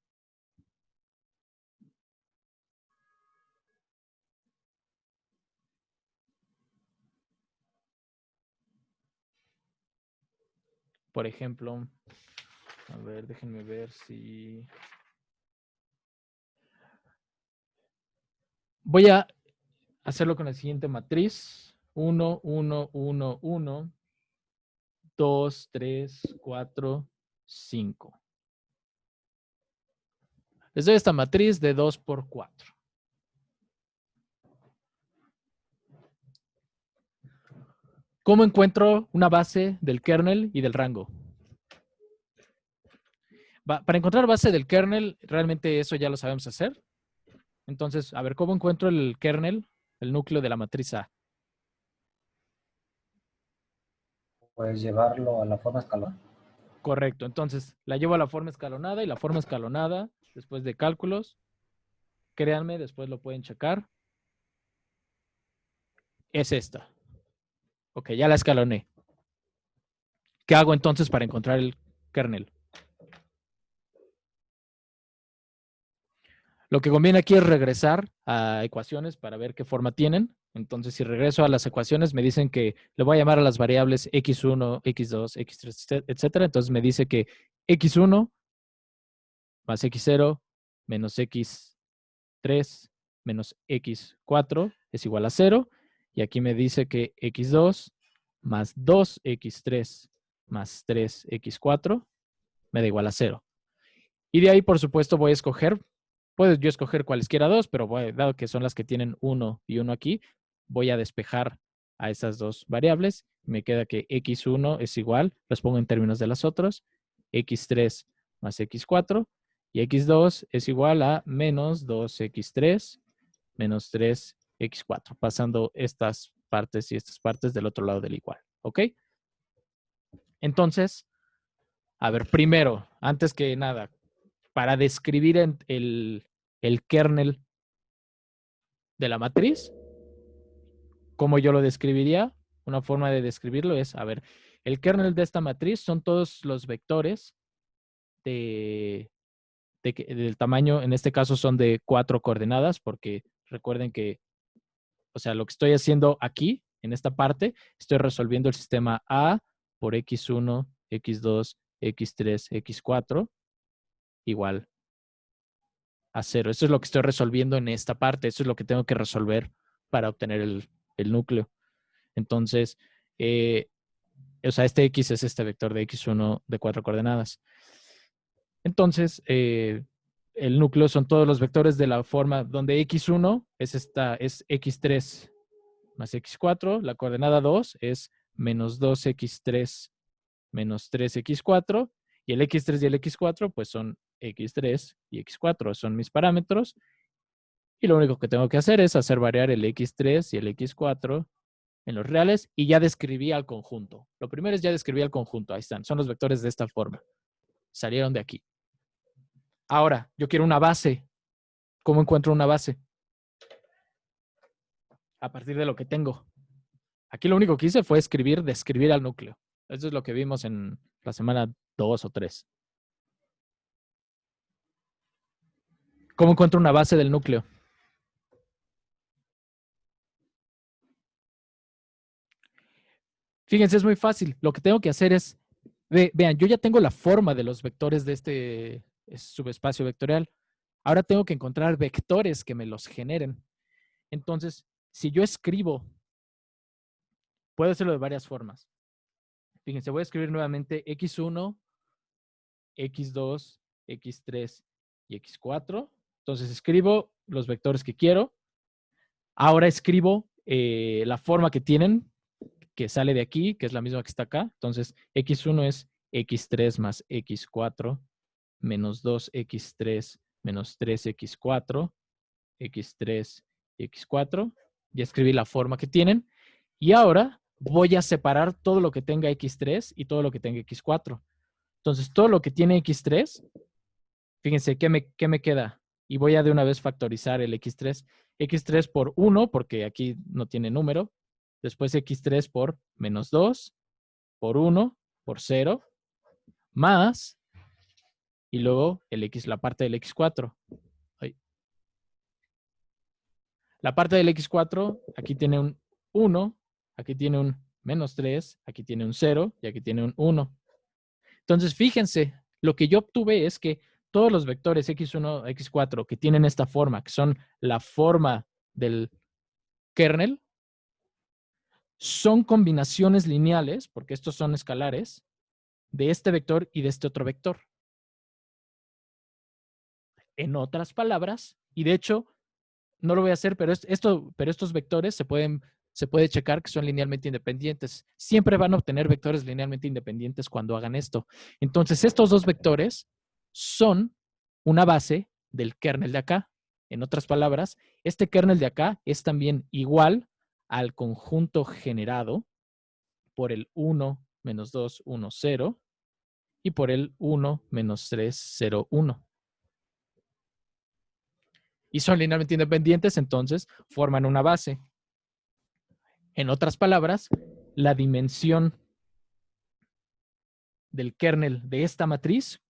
Por ejemplo, a ver, déjenme ver si... Voy a hacerlo con la siguiente matriz. 1, 1, 1, 1, 2, 3, 4, 5. Les doy esta matriz de 2 por 4. ¿Cómo encuentro una base del kernel y del rango? Para encontrar base del kernel, realmente eso ya lo sabemos hacer. Entonces, a ver, ¿cómo encuentro el kernel, el núcleo de la matriz A? Pues llevarlo a la forma escalonada. Correcto. Entonces, la llevo a la forma escalonada y la forma escalonada, después de cálculos, créanme, después lo pueden checar, es esta. Ok, ya la escaloné. ¿Qué hago entonces para encontrar el kernel? Lo que conviene aquí es regresar a ecuaciones para ver qué forma tienen. Entonces, si regreso a las ecuaciones, me dicen que le voy a llamar a las variables x1, x2, x3, etcétera. Entonces, me dice que x1 más x0 menos x3 menos x4 es igual a 0. Y aquí me dice que x2 más 2x3 más 3x4 me da igual a 0. Y de ahí, por supuesto, voy a escoger, puedo yo escoger cualesquiera dos, pero dado que son las que tienen 1 y 1 aquí, voy a despejar a esas dos variables. Me queda que x1 es igual, los pongo en términos de las otras, x3 más x4, y x2 es igual a menos 2x3 menos 3x4, pasando estas partes y estas partes del otro lado del igual. ¿Ok? Entonces, a ver, primero, antes que nada, para describir el kernel de la matriz, ¿cómo yo lo describiría? Una forma de describirlo es, a ver, el kernel de esta matriz son todos los vectores del tamaño, en este caso son de 4 coordenadas, porque recuerden que, o sea, lo que estoy haciendo aquí, en esta parte, estoy resolviendo el sistema A por x1, x2, x3, x4, igual a 0. Eso es lo que estoy resolviendo en esta parte. Eso es lo que tengo que resolver para obtener el núcleo. Entonces, o sea, este x es este vector de x1 de 4 coordenadas. Entonces, el núcleo son todos los vectores de la forma donde x1 es x3 más x4. La coordenada 2 es menos 2x3 menos 3x4. Y el x3 y el x4 pues son x3 y x4. Son mis parámetros. Y lo único que tengo que hacer es hacer variar el x3 y el x4 en los reales y ya describí al conjunto. Lo primero es ya describí al conjunto. Ahí están. Son los vectores de esta forma. Salieron de aquí. Ahora, yo quiero una base. ¿Cómo encuentro una base? A partir de lo que tengo. Aquí lo único que hice fue describir al núcleo. Eso es lo que vimos en la semana 2 o 3. ¿Cómo encuentro una base del núcleo? Fíjense, es muy fácil. Lo que tengo que hacer es, vean, yo ya tengo la forma de los vectores de este subespacio vectorial. Ahora tengo que encontrar vectores que me los generen. Entonces, si yo escribo, puedo hacerlo de varias formas. Fíjense, voy a escribir nuevamente x1, x2, x3 y x4. Entonces, escribo los vectores que quiero. Ahora escribo la forma que tienen, que sale de aquí, que es la misma que está acá. Entonces, x1 es x3 más x4 menos 2x3 menos 3x4, x3 y x4. Ya escribí la forma que tienen. Y ahora voy a separar todo lo que tenga x3 y todo lo que tenga x4. Entonces, todo lo que tiene x3, fíjense, ¿qué me queda? Y voy a de una vez factorizar el x3. x3 por 1, porque aquí no tiene número. Después x3 por menos 2, por 1, por 0, más, y luego la parte del x4. Ay. La parte del x4, aquí tiene un 1, aquí tiene un menos 3, aquí tiene un 0 y aquí tiene un 1. Entonces, fíjense, lo que yo obtuve es que todos los vectores x1, x4 que tienen esta forma, que son la forma del kernel, son combinaciones lineales, porque estos son escalares, de este vector y de este otro vector. En otras palabras, y de hecho, no lo voy a hacer, pero estos vectores se puede checar que son linealmente independientes. Siempre van a obtener vectores linealmente independientes cuando hagan esto. Entonces, estos dos vectores son una base del kernel de acá. En otras palabras, este kernel de acá es también igual al conjunto generado por el 1, menos 2, 1, 0 y por el 1, menos 3, 0, 1. Y son linealmente independientes, entonces forman una base. En otras palabras, la dimensión del kernel de esta matriz,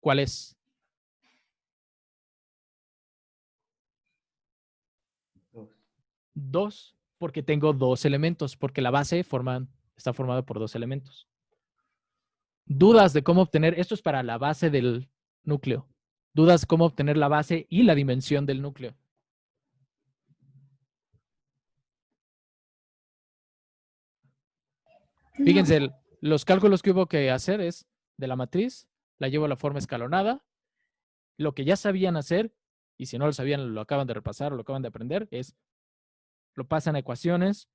¿cuál es? 2, porque tengo dos elementos, porque la base está formada por dos elementos. ¿Dudas de cómo obtener? Esto es para la base del núcleo. ¿Dudas de cómo obtener la base y la dimensión del núcleo? Fíjense, los cálculos que hubo que hacer es de la matriz, la llevo a la forma escalonada. Lo que ya sabían hacer, y si no lo sabían, lo acaban de repasar o lo acaban de aprender, es lo pasan a ecuaciones,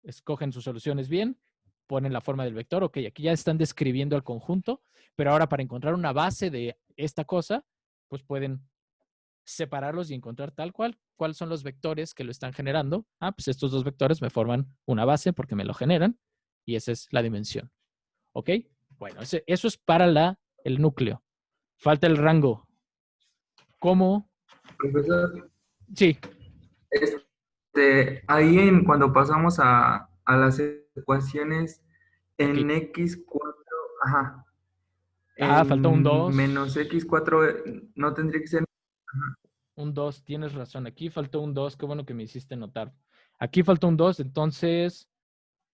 escogen sus soluciones bien, ponen la forma del vector. Ok, aquí ya están describiendo el conjunto, pero ahora para encontrar una base de esta cosa, pues pueden separarlos y encontrar tal cual. ¿Cuáles son los vectores que lo están generando? Ah, pues estos dos vectores me forman una base porque me lo generan y esa es la dimensión. ¿Ok? Bueno, eso es para el núcleo. Falta el rango. ¿Cómo? Profesor, Sí. ahí cuando pasamos a las ecuaciones en Aquí. x4, ajá, Faltó un 2. menos x4 no tendría que ser. Ajá. Un 2, tienes razón. Aquí faltó un 2, qué bueno que me hiciste notar. Aquí faltó un 2, entonces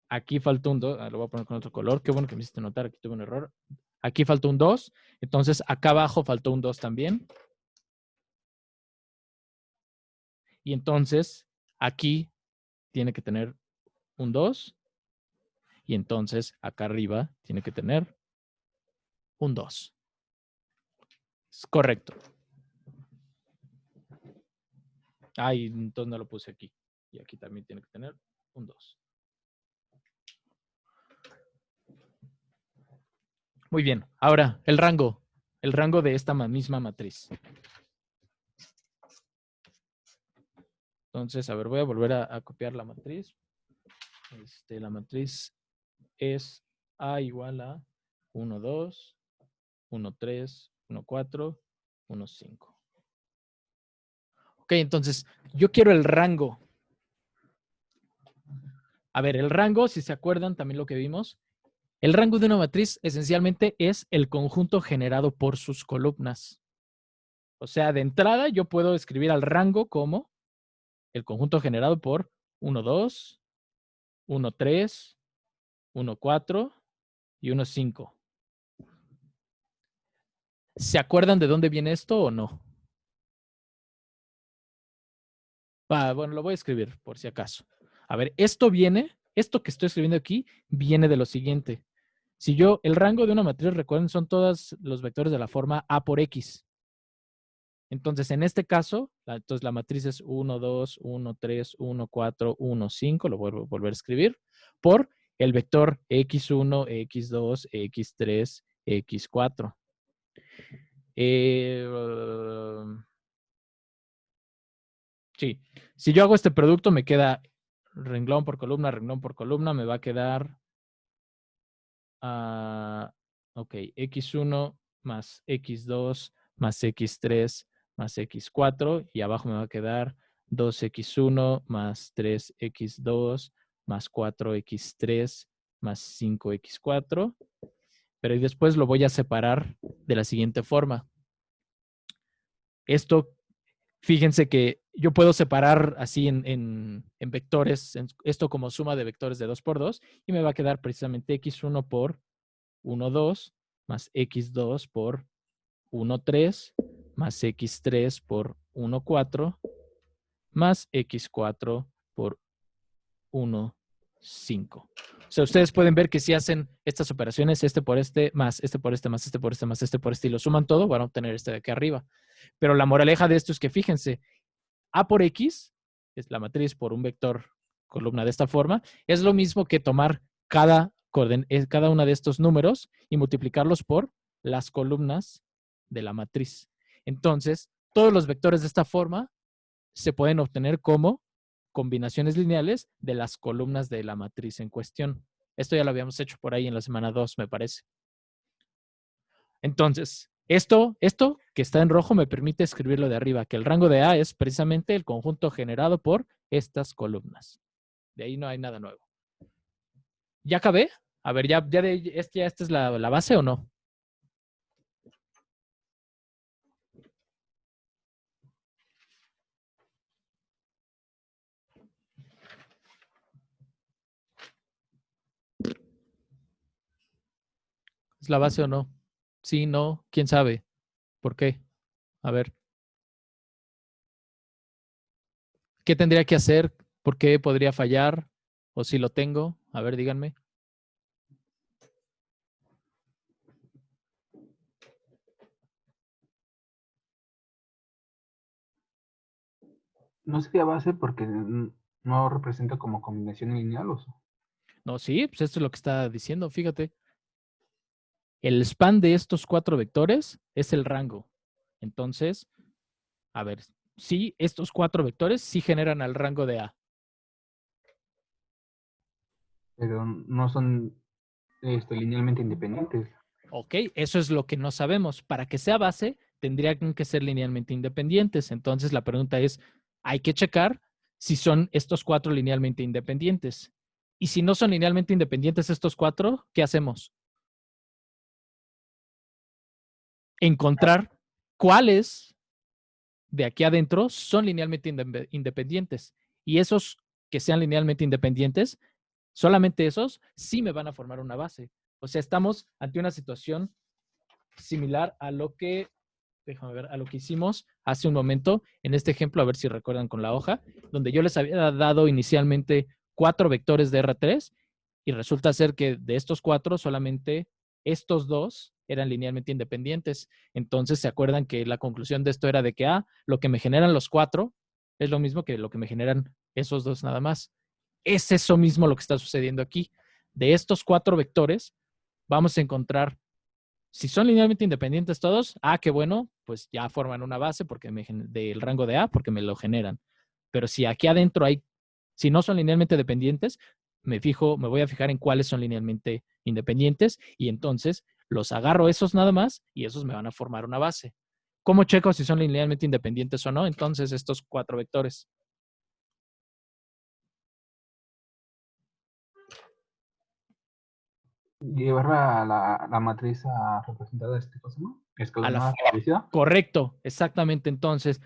aquí faltó un 2. Lo voy a poner con otro color. Qué bueno que me hiciste notar, aquí tuve un error. Aquí faltó un 2, entonces acá abajo faltó un 2 también. Y entonces aquí tiene que tener un 2. Y entonces acá arriba tiene que tener un 2. Es correcto. Y entonces no lo puse aquí. Y aquí también tiene que tener un 2. Muy bien. Ahora, el rango. El rango de esta misma matriz. Entonces, a ver, voy a volver a copiar la matriz. La matriz es A igual a 1, 2, 1, 3, 1, 4, 1, 5. Ok, entonces, yo quiero el rango. A ver, el rango, si se acuerdan también lo que vimos, el rango de una matriz esencialmente es el conjunto generado por sus columnas. O sea, de entrada yo puedo escribir al rango como el conjunto generado por 1, 2, 1, 3, 1, 4 y 1, 5. ¿Se acuerdan de dónde viene esto o no? Bueno, lo voy a escribir por si acaso. A ver, esto que estoy escribiendo aquí, viene de lo siguiente. Si el rango de una matriz, recuerden, son todos los vectores de la forma A por X. Entonces, en este caso, entonces la matriz es 1, 2, 1, 3, 1, 4, 1, 5, lo vuelvo a volver a escribir, por el vector X1, X2, X3, X4. Sí. Si yo hago este producto, me queda renglón por columna, me va a quedar, ok, x1 más x2 más x3 más x4, y abajo me va a quedar 2x1 más 3x2 más 4x3 más 5x4. Pero después lo voy a separar de la siguiente forma. Esto, fíjense que yo puedo separar así en vectores, esto como suma de vectores de 2 por 2, y me va a quedar precisamente x1 por 1, 2, más x2 por 1, 3, más x3 por 1, 4, más x4 por 1, 5. O sea, ustedes pueden ver que si hacen estas operaciones, este por este, más este por este, más este por este, más este por este, y lo suman todo, van a obtener este de aquí arriba. Pero la moraleja de esto es que fíjense, A por X, es la matriz por un vector columna de esta forma, es lo mismo que tomar cada uno de estos números y multiplicarlos por las columnas de la matriz. Entonces, todos los vectores de esta forma se pueden obtener como combinaciones lineales de las columnas de la matriz en cuestión. Esto ya lo habíamos hecho por ahí en la semana 2, me parece. Entonces, esto que está en rojo me permite escribirlo de arriba, que el rango de A es precisamente el conjunto generado por estas columnas. De ahí no hay nada nuevo. ¿Ya acabé? A ver, ¿ya esta es la base o no? ¿Es la base o no? Sí, no, quién sabe. ¿Por qué? A ver. ¿Qué tendría que hacer? ¿Por qué podría fallar? ¿O si lo tengo? A ver, díganme. No sería base porque no representa como combinación lineal, ¿o sí? No, sí, pues esto es lo que está diciendo, fíjate. El span de estos 4 vectores es el rango. Entonces, a ver, sí, estos 4 vectores sí generan al rango de A. Pero no son linealmente independientes. Ok, eso es lo que no sabemos. Para que sea base, tendrían que ser linealmente independientes. Entonces, la pregunta es, hay que checar si son estos 4 linealmente independientes. Y si no son linealmente independientes estos 4, ¿qué hacemos? Encontrar cuáles de aquí adentro son linealmente independientes. Y esos que sean linealmente independientes, solamente esos sí me van a formar una base. O sea, estamos ante una situación similar a lo que, déjame ver, a lo que hicimos hace un momento en este ejemplo, a ver si recuerdan con la hoja, donde yo les había dado inicialmente 4 vectores de R3 y resulta ser que de estos 4 solamente estos 2 eran linealmente independientes. Entonces, ¿se acuerdan que la conclusión de esto era de que lo que me generan los 4 es lo mismo que lo que me generan esos 2 nada más? Es eso mismo lo que está sucediendo aquí. De estos 4 vectores, vamos a encontrar, si son linealmente independientes todos, qué bueno, pues ya forman una base porque del rango de A porque me lo generan. Pero si aquí adentro si no son linealmente dependientes, me voy a fijar en cuáles son linealmente independientes y entonces los agarro esos nada más y esos me van a formar una base. ¿Cómo checo si son linealmente independientes o no? Entonces, estos 4 vectores. Llevar la matriz a representar cosa, ¿no? Escalonada parecida. Correcto, exactamente. Entonces,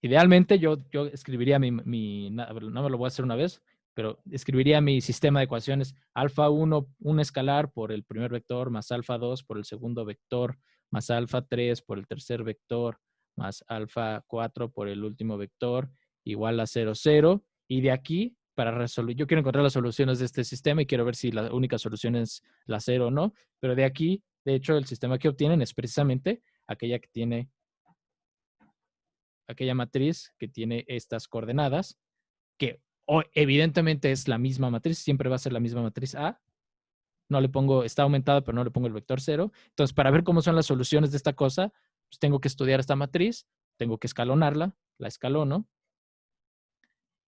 idealmente yo escribiría no me lo voy a hacer una vez, pero escribiría mi sistema de ecuaciones alfa 1, un escalar por el primer vector, más alfa 2 por el segundo vector, más alfa 3 por el tercer vector, más alfa 4 por el último vector, igual a 0, 0. Y de aquí, para resolver, yo quiero encontrar las soluciones de este sistema y quiero ver si la única solución es la 0 o no. Pero de aquí, de hecho, el sistema que obtienen es precisamente aquella que tiene aquella matriz que tiene estas coordenadas, que evidentemente es la misma matriz, siempre va a ser la misma matriz A. No le pongo, está aumentada, pero no le pongo el vector 0. Entonces, para ver cómo son las soluciones de esta cosa, pues tengo que estudiar esta matriz, tengo que escalonarla, la escalono.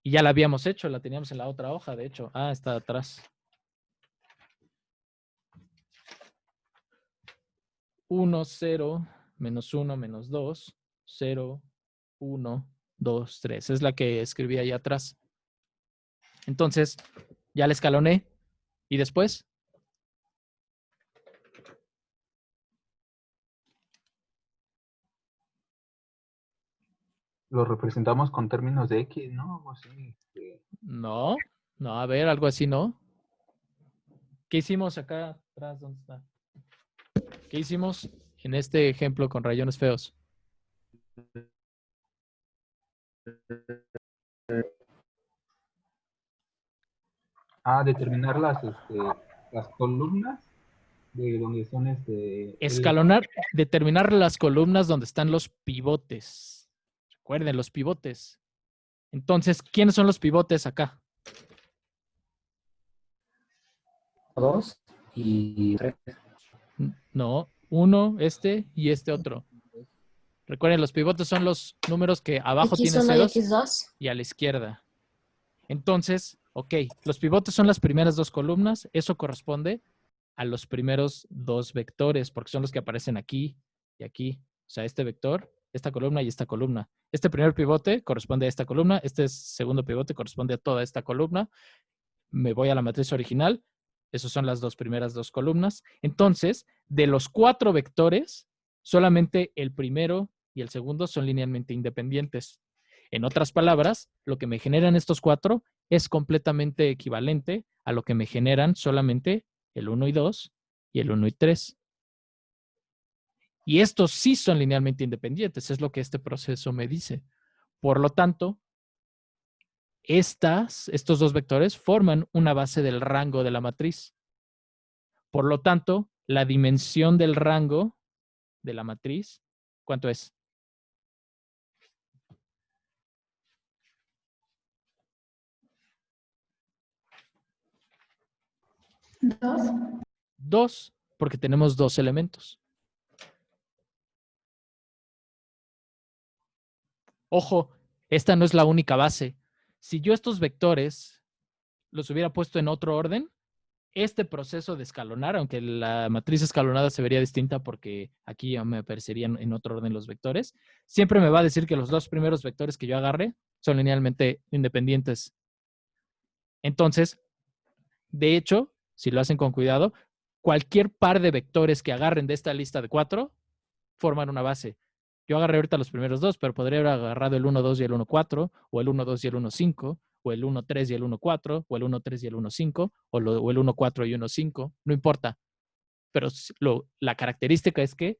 Y ya la habíamos hecho, la teníamos en la otra hoja, de hecho. Ah, está atrás. 1, 0, menos 1, menos 2, 0, 1, 2, 3. Es la que escribí ahí atrás. Entonces, ya la escaloné. ¿Y después? Lo representamos con términos de X, ¿no? Algo así. No, a ver, algo así, ¿no? ¿Qué hicimos acá atrás? ¿Dónde está? ¿Qué hicimos en este ejemplo con rayones feos? Determinar las columnas de donde son Escalonar, determinar las columnas donde están los pivotes. Recuerden, los pivotes. Entonces, ¿quiénes son los pivotes acá? 2 y 3. No, uno, este y este otro. Recuerden, los pivotes son los números que abajo tienen X1 y ceros X2. y a la izquierda. Entonces, ok, los pivotes son las primeras dos columnas. Eso corresponde a los primeros dos vectores, porque son los que aparecen aquí y aquí. O sea, este vector, esta columna y esta columna. Este primer pivote corresponde a esta columna. Este segundo pivote corresponde a toda esta columna. Me voy a la matriz original. Esas son las primeras dos columnas. Entonces, de los 4 vectores, solamente el primero y el segundo son linealmente independientes. En otras palabras, lo que me generan estos 4 es completamente equivalente a lo que me generan solamente el 1 y 2 y el 1 y 3. Y estos sí son linealmente independientes, es lo que este proceso me dice. Por lo tanto, estos dos vectores forman una base del rango de la matriz. Por lo tanto, la dimensión del rango de la matriz, ¿cuánto es? 2. 2, porque tenemos 2 elementos. Ojo, esta no es la única base. Si yo estos vectores los hubiera puesto en otro orden, este proceso de escalonar, aunque la matriz escalonada se vería distinta porque aquí ya me aparecerían en otro orden los vectores, siempre me va a decir que los 2 primeros vectores que yo agarre son linealmente independientes. Entonces, de hecho, si lo hacen con cuidado, cualquier par de vectores que agarren de esta lista de 4 forman una base. Yo agarré ahorita los primeros 2, pero podría haber agarrado el 1, 2 y el 1, 4, o el 1, 2 y el 1, 5, o el 1, 3 y el 1, 4, o el 1, 3 y el 1, 5, o el 1, 4 y 1, 5, no importa. Pero la característica es que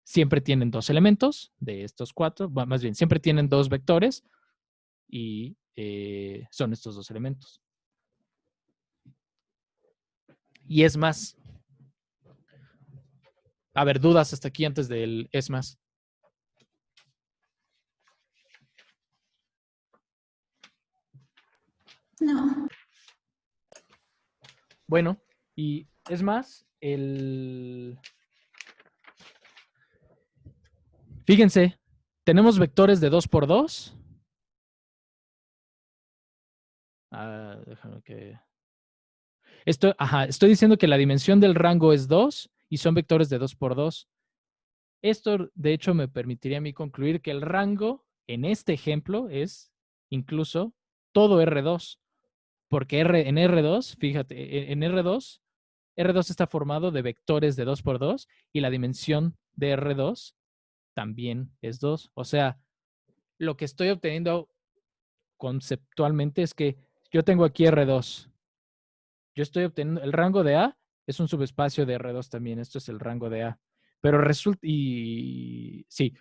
siempre tienen 2 elementos de estos 4, más bien, siempre tienen 2 vectores y son estos 2 elementos. Y es más. A ver, dudas hasta aquí antes del es más. No. Bueno, y es más, fíjense, tenemos vectores de 2 por 2. Déjame que... estoy diciendo que la dimensión del rango es 2 y son vectores de 2 por 2. Esto, de hecho, me permitiría a mí concluir que el rango en este ejemplo es incluso todo R2. Porque en R2, fíjate, en R2 está formado de vectores de 2 por 2 y la dimensión de R2 también es 2. O sea, lo que estoy obteniendo conceptualmente es que yo tengo aquí R2. Yo estoy obteniendo, el rango de A es un subespacio de R2 también. Esto es el rango de A. Pero resulta, y sí,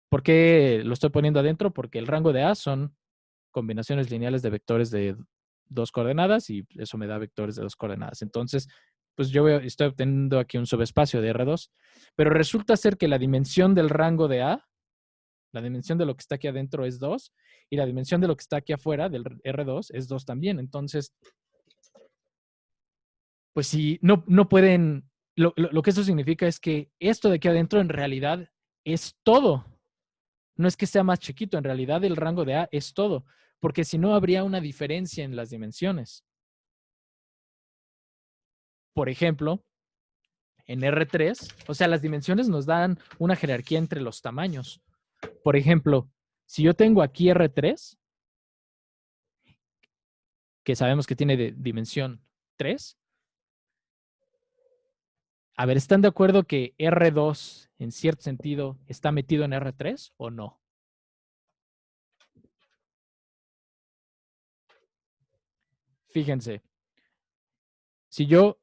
¿por qué lo estoy poniendo adentro? Porque el rango de A son combinaciones lineales de vectores de 2 coordenadas y eso me da vectores de 2 coordenadas. Entonces, pues yo estoy obteniendo aquí un subespacio de R2, pero resulta ser que la dimensión del rango de A, la dimensión de lo que está aquí adentro es 2 y la dimensión de lo que está aquí afuera del R2 es 2 también. Entonces, pues si no pueden, lo que esto significa es que esto de aquí adentro en realidad es todo. No es que sea más chiquito, en realidad el rango de A es todo, porque si no habría una diferencia en las dimensiones. Por ejemplo, en R3, o sea, las dimensiones nos dan una jerarquía entre los tamaños. Por ejemplo, si yo tengo aquí R3, que sabemos que tiene de dimensión 3, a ver, ¿están de acuerdo que R2 en cierto sentido está metido en R3 o no? Fíjense, si yo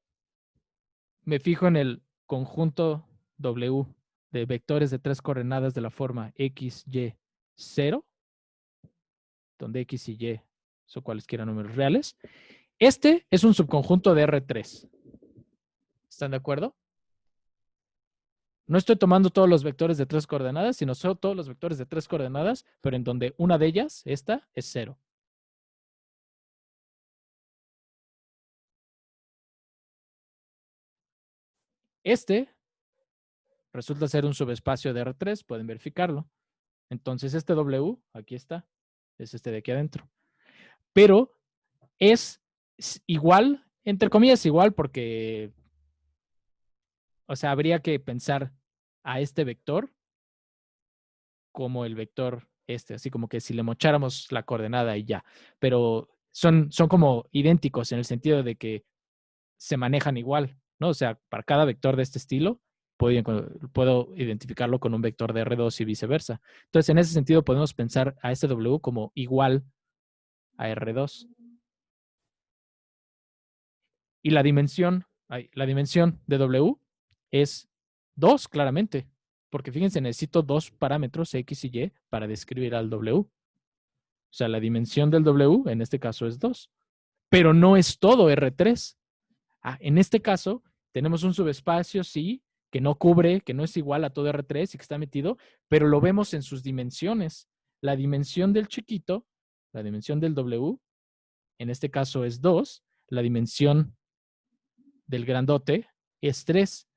me fijo en el conjunto W de vectores de 3 coordenadas de la forma X, Y, 0, donde X y Y son cualesquiera números reales, este es un subconjunto de R3. ¿Están de acuerdo? No estoy tomando todos los vectores de 3 coordenadas, sino solo todos los vectores de 3 coordenadas, pero en donde una de ellas, esta, es 0. Este resulta ser un subespacio de R3, pueden verificarlo. Entonces este W, aquí está, es este de aquí adentro. Pero es igual, entre comillas igual, porque, o sea, habría que pensar a este vector como el vector este, así como que si le mocháramos la coordenada y ya. Pero son como idénticos en el sentido de que se manejan igual, ¿no? O sea, para cada vector de este estilo, puedo identificarlo con un vector de R2 y viceversa. Entonces, en ese sentido, podemos pensar a este W como igual a R2. Y la dimensión de W es 2, claramente. Porque fíjense, necesito 2 parámetros X y Y para describir al W. O sea, la dimensión del W en este caso es 2. Pero no es todo R3. En este caso, tenemos un subespacio, sí, que no cubre, que no es igual a todo R3 y que está metido, pero lo vemos en sus dimensiones. La dimensión del chiquito, la dimensión del W, en este caso es 2. La dimensión del grandote es 3.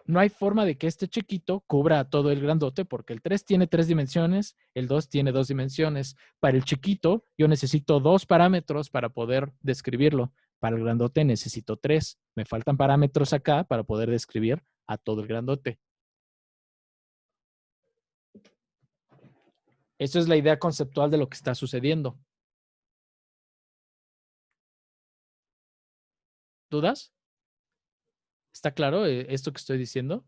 No hay forma de que este chiquito cubra a todo el grandote porque el 3 tiene 3 dimensiones, el 2 tiene 2 dimensiones. Para el chiquito, yo necesito 2 parámetros para poder describirlo. Para el grandote necesito 3. Me faltan parámetros acá para poder describir a todo el grandote. Eso es la idea conceptual de lo que está sucediendo. ¿Dudas? ¿Está claro esto que estoy diciendo?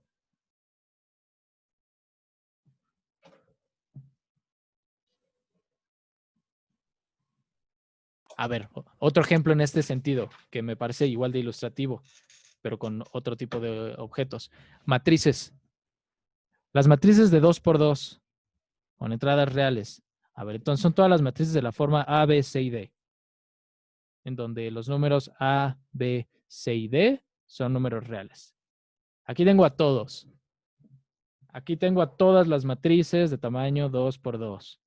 A ver, otro ejemplo en este sentido, que me parece igual de ilustrativo, pero con otro tipo de objetos. Matrices. Las matrices de 2 por 2 con entradas reales. A ver, entonces son todas las matrices de la forma A, B, C y D, en donde los números A, B, C y D son números reales. Aquí tengo a todos. Aquí tengo a todas las matrices de tamaño 2 por 2.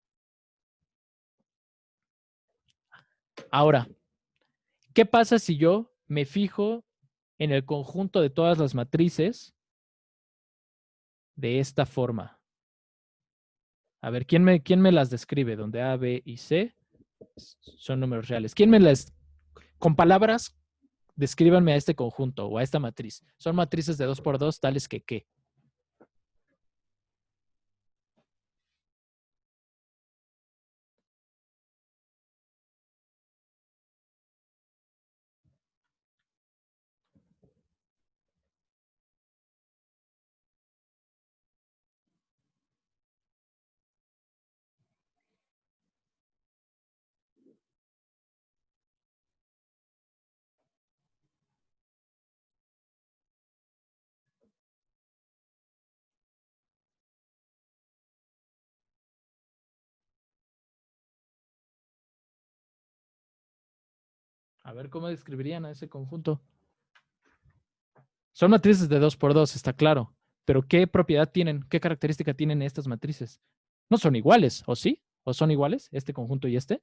Ahora, ¿qué pasa si yo me fijo en el conjunto de todas las matrices de esta forma? A ver, ¿quién me las describe? Donde A, B y C son números reales. ¿Quién me las, con palabras, descríbanme a este conjunto o a esta matriz? Son matrices de 2 por 2 tales que ¿qué? A ver, ¿cómo describirían a ese conjunto? Son matrices de 2 por 2, está claro. Pero ¿qué propiedad tienen? ¿Qué característica tienen estas matrices? No son iguales, ¿o sí? ¿O son iguales este conjunto y este?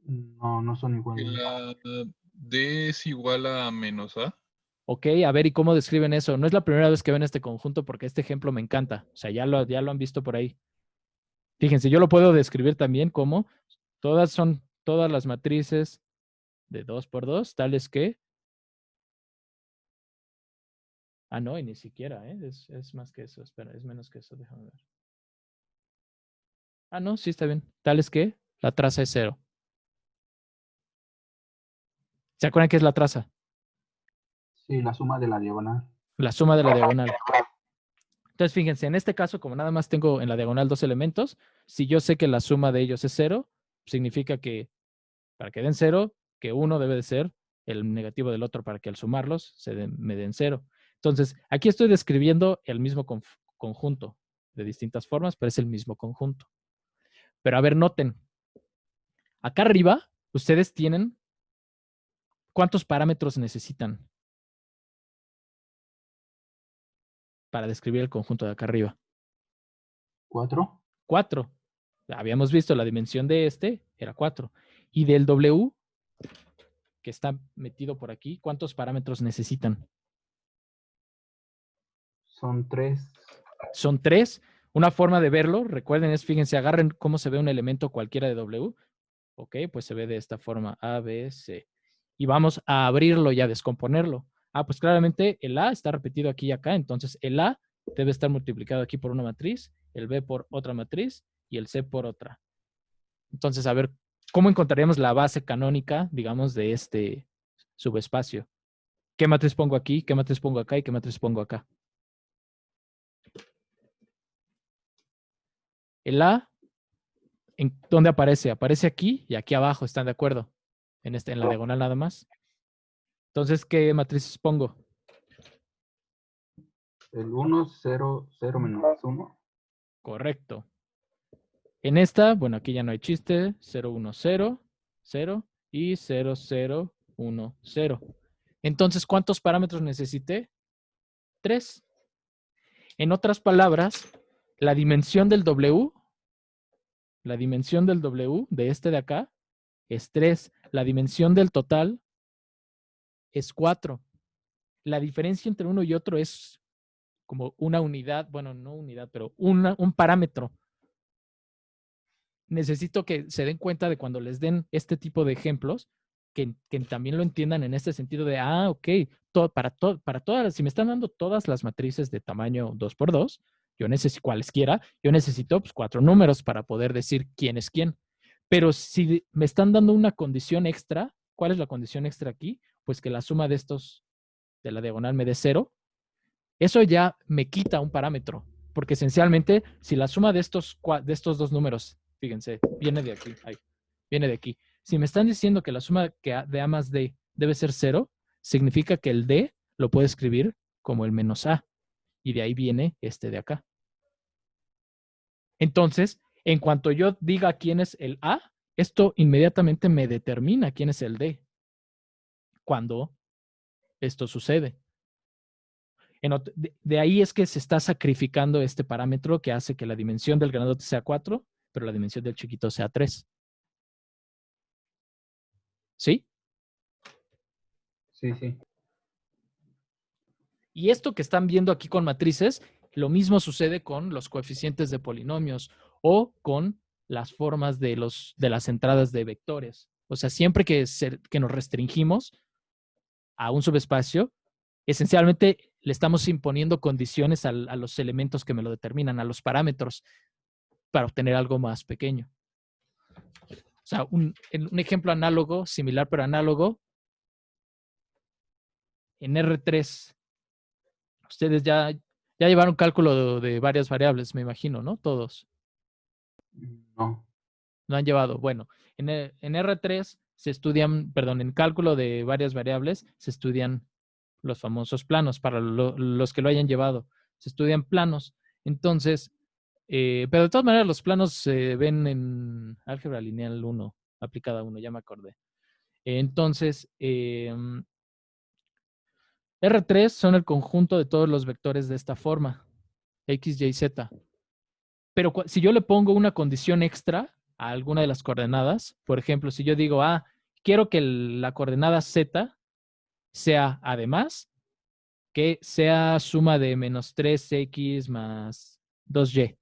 No, no son Que iguales. la D es igual a menos A. Ok, a ver, ¿y cómo describen eso? No es la primera vez que ven este conjunto porque este ejemplo me encanta. O sea, ya lo han visto por ahí. Fíjense, yo lo puedo describir también como todas las matrices de 2 por 2, tales que... Ah, no, y ni siquiera, ¿eh? Es más que eso. Espera, es menos que eso, déjame ver. Ah, no, sí está bien. Tales que la traza es 0. ¿Se acuerdan qué es la traza? Sí, la suma de la diagonal. La suma de la diagonal. Entonces, fíjense, en este caso, como nada más tengo en la diagonal 2 elementos, si yo sé que la suma de ellos es 0, significa que para que den 0, que uno debe de ser el negativo del otro para que al sumarlos me den 0. Entonces, aquí estoy describiendo el mismo conjunto de distintas formas, pero es el mismo conjunto. Pero a ver, noten. Acá arriba, ustedes tienen ¿cuántos parámetros necesitan para describir el conjunto de acá arriba? 4. 4. Habíamos visto la dimensión de este, era 4. Y del W, que está metido por aquí, ¿cuántos parámetros necesitan? Son 3. Son 3. Una forma de verlo, recuerden, es, fíjense, agarren cómo se ve un elemento cualquiera de W. Ok, pues se ve de esta forma, A, B, C. Y vamos a abrirlo y a descomponerlo. Ah, pues claramente el A está repetido aquí y acá, entonces el A debe estar multiplicado aquí por una matriz, el B por otra matriz y el C por otra. Entonces, a ver, ¿cómo encontraríamos la base canónica, digamos, de este subespacio? ¿Qué matriz pongo aquí? ¿Qué matriz pongo acá? ¿Y qué matriz pongo acá? El A, ¿en dónde aparece? Aparece aquí y aquí abajo, ¿están de acuerdo? En la diagonal nada más. Entonces, ¿qué matrices pongo? El 1, 0, 0 menos 1. Correcto. En esta, bueno, aquí ya no hay chiste. 0, 1, 0, 0 y 0, 0, 1, 0. Entonces, ¿cuántos parámetros necesité? 3. En otras palabras, la dimensión del W de este de acá es 3. La dimensión del total es 4. La diferencia entre uno y otro es como una unidad, bueno, no unidad, pero un parámetro. Necesito que se den cuenta de cuando les den este tipo de ejemplos, que también lo entiendan en este sentido de, ok, para todas, si me están dando todas las matrices de tamaño 2x2, yo necesito cualesquiera, yo necesito pues, 4 números para poder decir quién es quién. Pero si me están dando una condición extra, ¿cuál es la condición extra aquí? Pues que la suma de estos, de la diagonal me dé 0. Eso ya me quita un parámetro, porque esencialmente, si la suma de estos dos números, fíjense, viene de aquí, viene de aquí. Si me están diciendo que la suma de A más D debe ser 0, significa que el D lo puedo escribir como el menos A, y de ahí viene este de acá. Entonces, en cuanto yo diga quién es el A, esto inmediatamente me determina quién es el D cuando esto sucede. De ahí es que se está sacrificando este parámetro que hace que la dimensión del grandote sea 4, pero la dimensión del chiquito sea 3. ¿Sí? Sí, sí. Y esto que están viendo aquí con matrices, lo mismo sucede con los coeficientes de polinomios o con las formas de las entradas de vectores. O sea, siempre que nos restringimos a un subespacio, esencialmente le estamos imponiendo condiciones a los elementos que me lo determinan, a los parámetros, para obtener algo más pequeño. O sea, un ejemplo análogo, similar pero análogo, en R3, ustedes ya llevaron cálculo de varias variables, me imagino, ¿no? Todos. No. No han llevado. Bueno, en R3 se estudian, perdón, en cálculo de varias variables se estudian los famosos planos, para los que lo hayan llevado. Se estudian planos. Entonces, pero de todas maneras los planos se ven en álgebra lineal 1, aplicada 1, ya me acordé. Entonces, R3 son el conjunto de todos los vectores de esta forma, X, Y, Z. Pero si yo le pongo una condición extra a alguna de las coordenadas, por ejemplo, si yo digo, quiero que la coordenada Z sea además, que sea suma de menos 3x más 2y.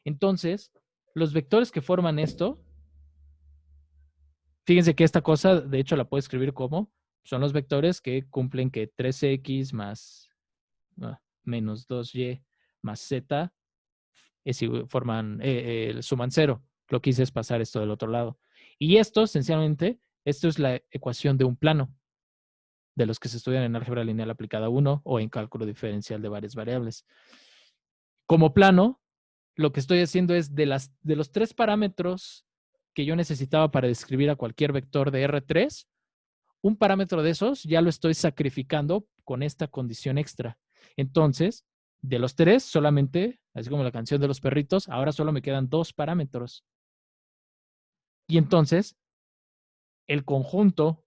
Entonces, los vectores que forman esto, fíjense que esta cosa, de hecho, la puedo escribir como, son los vectores que cumplen que 3x más menos 2y más z suman 0. Lo que hice es pasar esto del otro lado. Y esto, esencialmente, esto es la ecuación de un plano, de los que se estudian en álgebra lineal aplicada 1 o en cálculo diferencial de varias variables. Como plano, lo que estoy haciendo es de los 3 parámetros que yo necesitaba para describir a cualquier vector de R3, un parámetro de esos ya lo estoy sacrificando con esta condición extra. Entonces, de los 3, solamente, así como la canción de los perritos, ahora solo me quedan 2 parámetros. Y entonces, el conjunto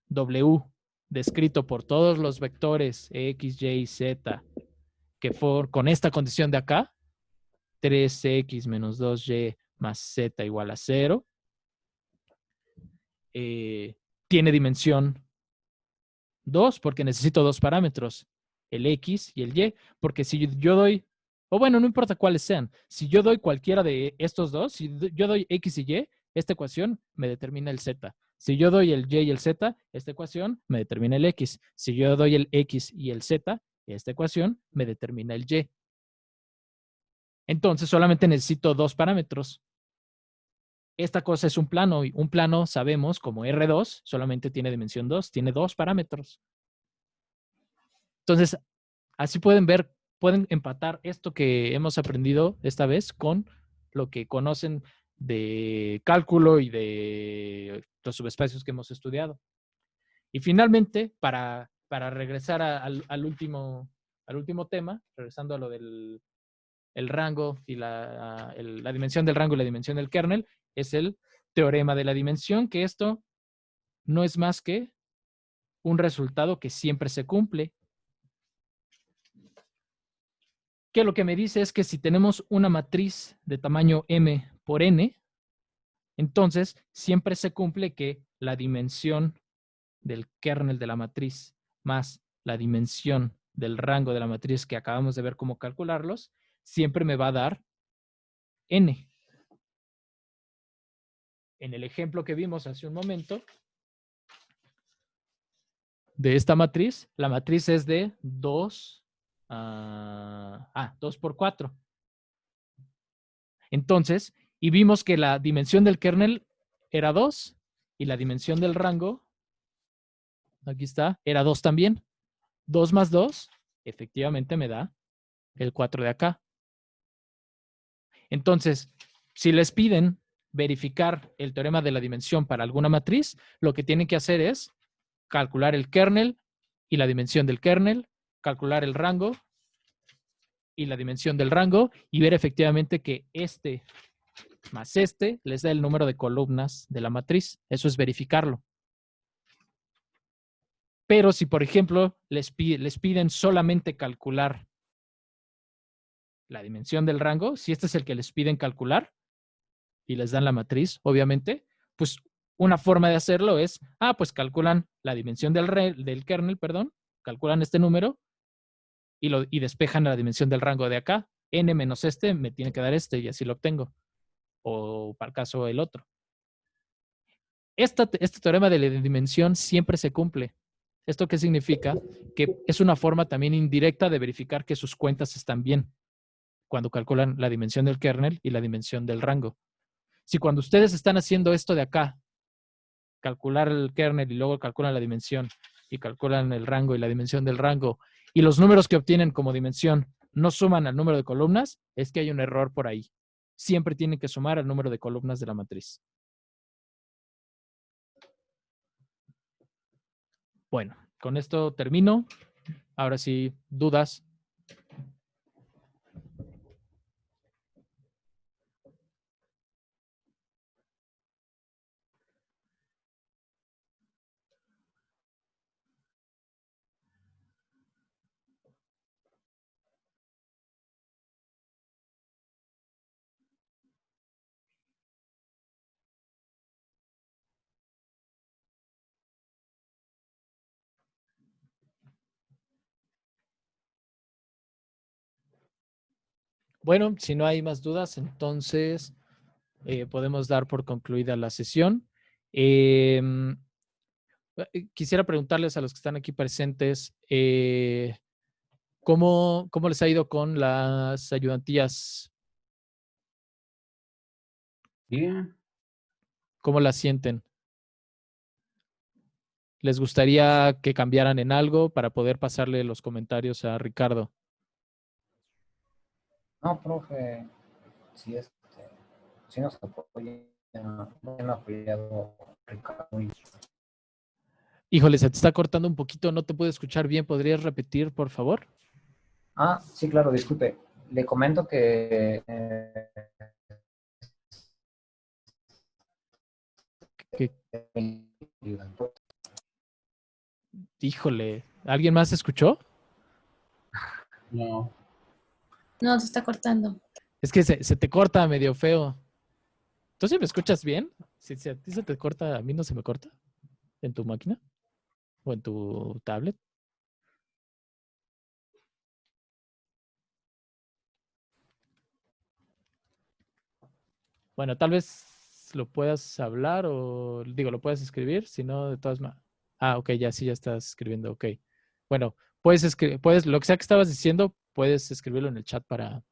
W, descrito por todos los vectores X, Y, Z, que con esta condición de acá, 3x menos 2y más z igual a 0, tiene dimensión 2 porque necesito 2 parámetros, el x y el y, porque si yo doy, o bueno, no importa cuáles sean, si yo doy cualquiera de estos dos, si yo doy x y y, esta ecuación me determina el z. Si yo doy el y y el z, esta ecuación me determina el x. Si yo doy el x y el z, esta ecuación me determina el y. Entonces solamente necesito 2 parámetros. Esta cosa es un plano y un plano sabemos como R2 solamente tiene dimensión 2, tiene 2 parámetros. Entonces, así pueden ver, pueden empatar esto que hemos aprendido esta vez con lo que conocen de cálculo y de los subespacios que hemos estudiado. Y finalmente, para regresar al último tema, regresando a lo del rango y la dimensión del rango y la dimensión del kernel, es el teorema de la dimensión, que esto no es más que un resultado que siempre se cumple. Que lo que me dice es que si tenemos una matriz de tamaño m por n, entonces siempre se cumple que la dimensión del kernel de la matriz más la dimensión del rango de la matriz que acabamos de ver cómo calcularlos, siempre me va a dar n. En el ejemplo que vimos hace un momento, de esta matriz, la matriz es de 2 por 4. Entonces, y vimos que la dimensión del kernel era 2 y la dimensión del rango, aquí está, era 2 también. 2 más 2, efectivamente me da el 4 de acá. Entonces, si les piden verificar el teorema de la dimensión para alguna matriz, lo que tienen que hacer es calcular el kernel y la dimensión del kernel, calcular el rango y la dimensión del rango y ver efectivamente que este más este les da el número de columnas de la matriz. Eso es verificarlo. Pero si, por ejemplo, les piden solamente calcular la dimensión del rango, si este es el que les piden calcular y les dan la matriz, obviamente, pues una forma de hacerlo es, pues calculan la dimensión del kernel, perdón, calculan este número y despejan la dimensión del rango de acá. N menos este me tiene que dar este y así lo obtengo. O para el caso el otro. Este teorema de la dimensión siempre se cumple. ¿Esto qué significa? Que es una forma también indirecta de verificar que sus cuentas están bien cuando calculan la dimensión del kernel y la dimensión del rango. Si cuando ustedes están haciendo esto de acá, calcular el kernel y luego calculan la dimensión y calculan el rango y la dimensión del rango y los números que obtienen como dimensión no suman al número de columnas, es que hay un error por ahí. Siempre tienen que sumar al número de columnas de la matriz. Bueno, con esto termino. Ahora sí, dudas. Bueno, si no hay más dudas, entonces podemos dar por concluida la sesión. Quisiera preguntarles a los que están aquí presentes, ¿cómo les ha ido con las ayudantías? Bien. ¿Cómo las sienten? ¿Les gustaría que cambiaran en algo para poder pasarle los comentarios a Ricardo? No, profe, sí nos apoya, me han apoyado Ricardo. Híjole, se te está cortando un poquito, no te puedo escuchar bien. ¿Podrías repetir, por favor? Ah, sí, claro, disculpe. Le comento que Híjole, ¿alguien más escuchó? No. No, se está cortando. Es que se te corta medio feo. ¿Tú sí me escuchas bien? Si a ti se te corta, ¿a mí no se me corta? ¿En tu máquina? ¿O en tu tablet? Bueno, tal vez lo puedas hablar o, digo, lo puedes escribir, si no, de todas maneras. Ah, ok, ya sí, ya estás escribiendo, ok. Bueno, puedes, lo que sea que estabas diciendo, puedes escribirlo en el chat para